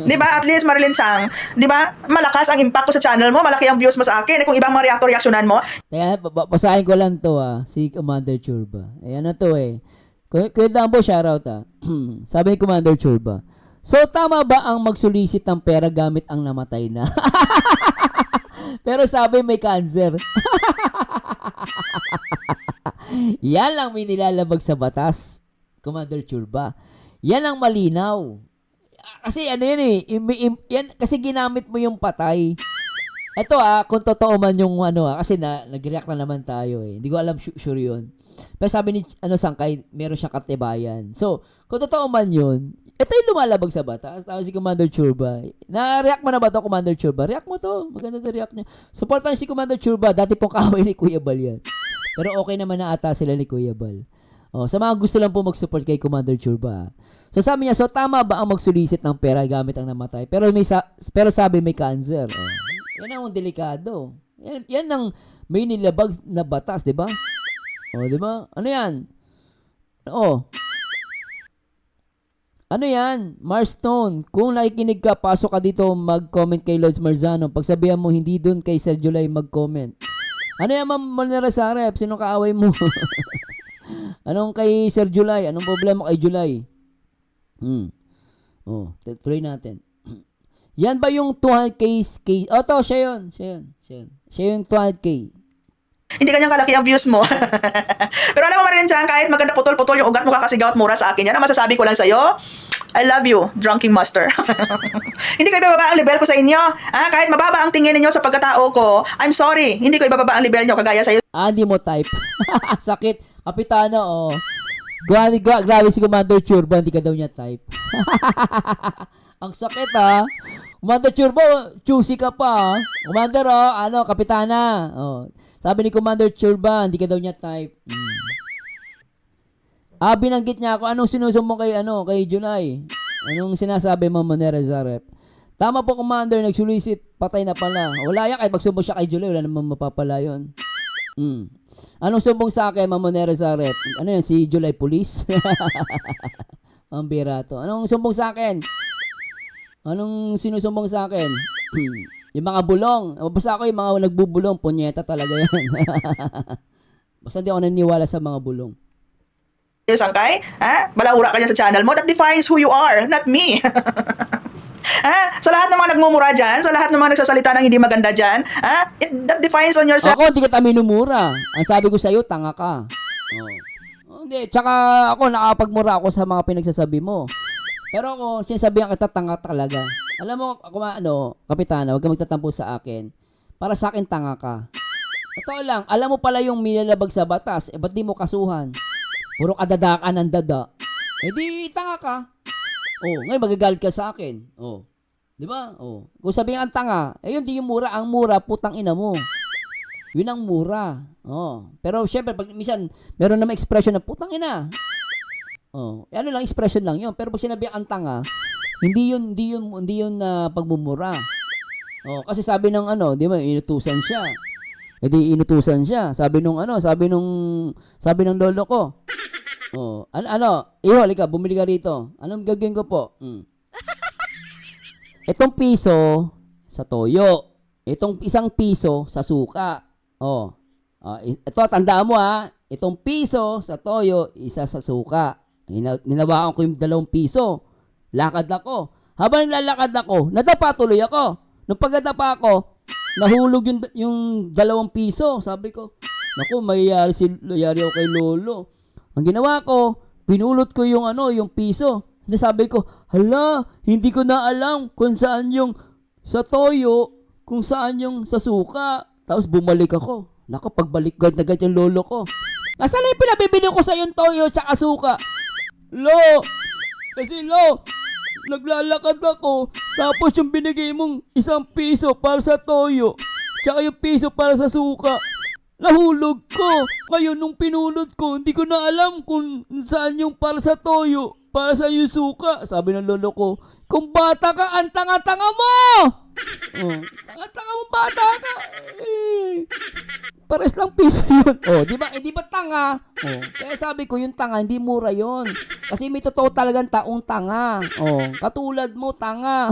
Di ba? At least, Marilyn Chang, di ba? Malakas ang impact ko sa channel mo, malaki ang views mo sa akin. Kung ibang mga reaksyonan mo. Kaya, basahin ko lang to si Commander Churba. Ano to Kuya Dambo, shoutout Sabi ni Commander Churba, so, tama ba ang magsulisit ng pera gamit ang namatay na? Pero sabi may cancer. Yan lang may nilalabag sa batas, Commander Churba. Yan ang malinaw. Kasi yan kasi ginamit mo yung patay. Ito kung totoo man yung kasi nag-react na naman tayo Hindi ko alam sure yun. Pero sabi ni Sangkay, meron siyang katibayan. So, kung totoo man yun, ito yung lumalabag sa batas. Tapos si Commander Churba. Na-react mo na ba ito, Commander Churba? React mo to. Maganda na react niya. Supportan si Commander Churba. Dati pong kaaway ni Kuya Bal yan. Pero okay naman na ata sila ni Kuya Bal. Sa mga gusto lang po mag-support kay Commander Churba. So sabi niya, so tama ba ang magsulisit ng pera gamit ang namatay? Pero sabi may cancer. Yan ang delikado. Yan ang may nilabag na batas, di ba? Di ba? Ano yan? Ano yan? Marstone, kung nakikinig ka, pasok ka dito, mag-comment kay Lods Marzano. Pagsabihan mo, hindi dun kay Sir July mag-comment. Ano yan, Ma'am Monera Sarep? Sino kaaway mo? Anong kay Sir July? Anong problema kay July? Try natin. Yan ba yung 200k? To, siya yun. Siya yung 200k. Hindi kanyang kalaki ang views mo. Pero alam mo, Marilyn Chang, kahit maganda putol-putol yung ugat mo, kakasigaw at mura sa akin. Yan ang masasabi ko lang sa'yo. I love you, drunking master. Hindi ko ibababa ang level ko sa inyo. Kahit mababa ang tingin ninyo sa pagkatao ko, I'm sorry. Hindi ko ibababa ang level nyo kagaya sa'yo. Hindi mo type. Sakit. Kapitana, Grabe si Commander Churba, hindi ka daw niya type. Ang sakit Commander Churba, choosy ka pa Commander, kapitana. Sabi ni Commander Churba, hindi ka daw niya type. Binanggit niya ako. Anong sinusumbong kay, kay July? Anong sinasabi mo, Monera Zarep? Tama po, Commander. Nagsulisit. Patay na pala. Wala yan. Kahit magsumbong siya kay July, wala namang mapapala yun. Anong sumbong sa akin, Monera Zarep? Ano yan? Si July Police? Ang bira to. Anong sumbong sa akin? Anong sinusumbong sa akin? Yung mga bulong. Basta ako yung mga nagbubulong. Punyeta talaga yan. Basta hindi ako naniniwala sa mga bulong. Sangkay, balaura ka dyan sa channel mo, that defines who you are, not me. Sa lahat ng mga nagmumura dyan, sa lahat ng mga nagsasalita ng hindi maganda dyan, that defines on yourself. Ako, hindi kita minumura. Ang sabi ko sa'yo, tanga ka. Hindi, tsaka ako, nakapagmura ako sa mga pinagsasabi mo. Pero ako, sinasabihan kita, tanga talaga. Alam mo, ako kapitana, huwag ka magtatampo sa akin. Para sa akin, tanga ka. Totoo lang, alam mo pala yung milalabag sa batas, ba't di mo kasuhan? Puro kadadakan ng dada. Di tanga ka. Ngayon magagalit ka sa akin. Di ba? Kung sabihin ang tanga, yun di yung mura. Ang mura, putang ina mo. Yun ang mura. Pero syempre, pag minsan, meron naman expression na putang ina. Ano lang, expression lang yun. Pero pag sinabi ang tanga, hindi yun na pagmumura. Kasi sabi ng di ba, inutusan siya. Inutusan siya. Sabi ng lolo ko. Iho, halika, bumili ka rito. Anong gagawin ko po? Itong piso sa toyo. Itong isang piso sa suka. Ito, tandaan mo Itong piso sa toyo, isa sa suka. Ninawakan ko yung 2 piso. Lakad ako. Habang naglalakad ako, nadapa tuloy ako. Nung pagdadapa ako, nahulog yung 2 piso. Sabi ko, naku, mayayari ako kay lolo. Ang ginawa ko, pinulot ko yung piso. Sabi ko, hala, hindi ko na alam kung saan yung sa toyo, kung saan yung sa suka. Tapos bumalik ako. Naku, pagbalik ko, agad yung lolo ko. Nasaan yung pinabibili ko sa yung toyo tsaka suka? Kasi naglalakad ako, tapos yung binigay mong 1 piso para sa toyo, tsaka yung piso para sa suka, nahulog ko. Ngayon, nung pinulot ko, hindi ko na alam kung saan yung para sa toyo, para sa yung suka. Sabi ng lolo ko, kung bata ka, ang tanga-tanga mo! Tanga-tanga mo, bata ka! Pares lang piso yun. Di ba tanga? Kaya sabi ko, yung tanga, hindi mura yun. Kasi may totoo talagang taong tanga. Katulad mo, tanga.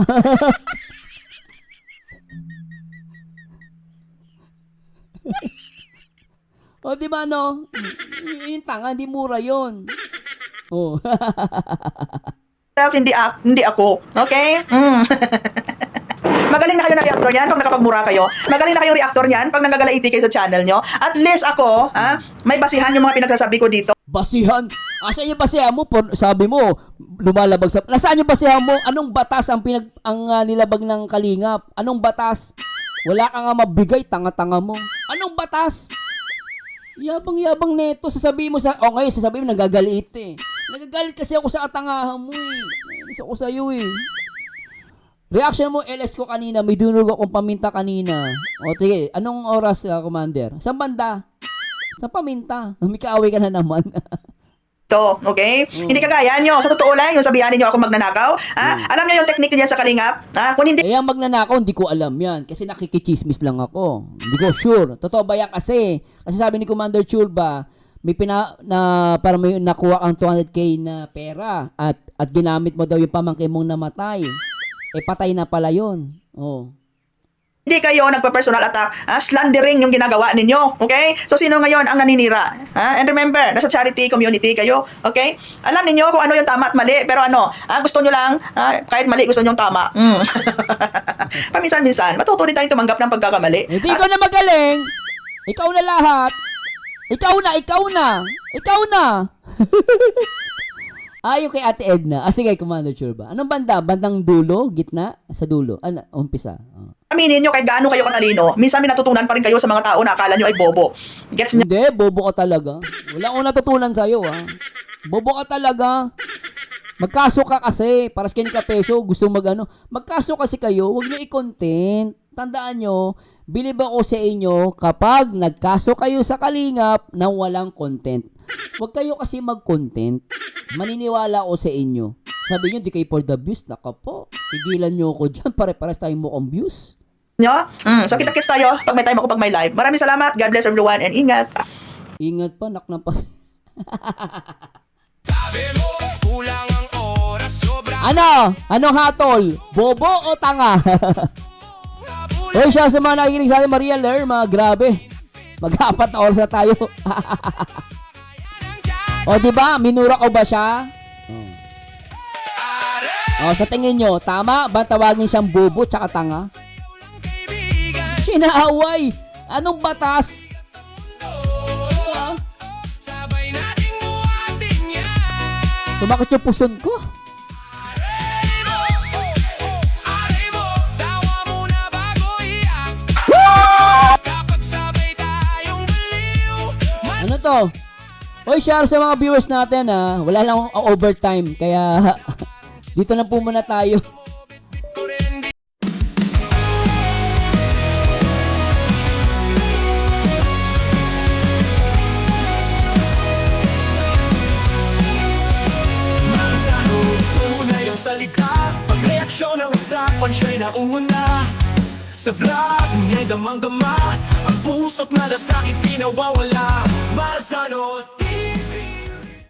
Di ba yung tanga, hindi mura yun. Hindi ako. Okay? Magaling na kayo na reactor niyan pag nakapagmura kayo. Magaling na kayong reactor niyan pag nagagalaiti kayo sa channel nyo. At least ako, may basihan yung mga pinagsasabi ko dito. Basihan? Asan yung basihan mo? Sabi mo, lumalabag sa... Nasaan yung basihan mo? Anong batas ang nilabag ng Kalingap? Anong batas? Wala ka nga mabigay, tanga-tanga mo. Anong batas? Yabang-yabang neto. Sasabihin mo ngayon sasabihin mo, nagagalit Nagagalit kasi ako sa katangahan mo Nainis ako sa'yo Reaction mo, LS ko kanina, may dunulog akong paminta kanina. Sige, anong oras, Commander? Saan banda? Sa paminta. May kaaway ka na naman. Okay? Hindi kagaya nyo. Sa totoo lang, yung sabihan niyo ako magnanakaw. Alam niyo yung technique niya sa Kalingap? Kung hindi... Ang magnanakaw, hindi ko alam yan. Kasi nakikichismis lang ako. Hindi ko sure. Totoo ba yan kasi? Kasi sabi ni Commander Chulba, may parang may nakuha kang 200k na pera at ginamit mo daw yung pamangkin mong namatay. Patay na pala yun. Hindi kayo nagpa-personal attack, slandering yung ginagawa ninyo, okay? So, sino ngayon ang naninira? And remember, nasa charity community kayo, okay? Alam ninyo kung ano yung tama at mali, pero gusto nyo lang, kahit mali, gusto nyo yung tama. Paminsan-minsan, matuto din tayong tumanggap ng pagkakamali. Hindi ko na magaling. Ikaw na lahat. Ikaw na. Yung kay Ate Edna. Sige, Commander Churba. Anong banda? Bandang dulo? Gitna? Sa dulo? Umpisa. Aminin nyo kahit gaano kayo katalino, minsan may natutunan pa rin kayo sa mga tao na akala nyo ay bobo. Gets nyo? Hindi, bobo ka talaga. Wala akong natutunan sa'yo, Bobo ka talaga. Magkaso ka kasi, paras kini ka peso, gusto magkaso kasi kayo, wag niyo i-content. Tandaan nyo, bilib ako sa inyo kapag nagkaso kayo sa kalingap nang walang content. Wag kayo kasi mag-content. Maniniwala ako sa inyo. Sabi nyo, di kayo for the views. Naka po, tigilan nyo ako dyan. Pare-paras tayong mukhang views. Nyo? So kita-kits tayo pag may time ako, pag may live. Maraming salamat. God bless everyone and ingat. Ingat pa, naknang pa. Ano? Anong hatol? Bobo o tanga? Hoy, siya sa mga nakikinig sa atin, Maria Lerma, grabe. Mag-apat na oras na tayo. O, diba? Minura ko ba siya? O, sa tingin nyo, tama ba tawagin siyang bobo tsaka tanga? Sinaaway! Anong batas? Sumakit yung puson ko. Ano to? Hoy, share sa mga viewers natin ha. Wala lang akong overtime. Kaya dito na po muna tayo. Salita, pagreaksyon ng usapan siya'y nauna. Sa vlog niya'y damang-dama, ang puso't malasakit pinawawala. Marzano TV.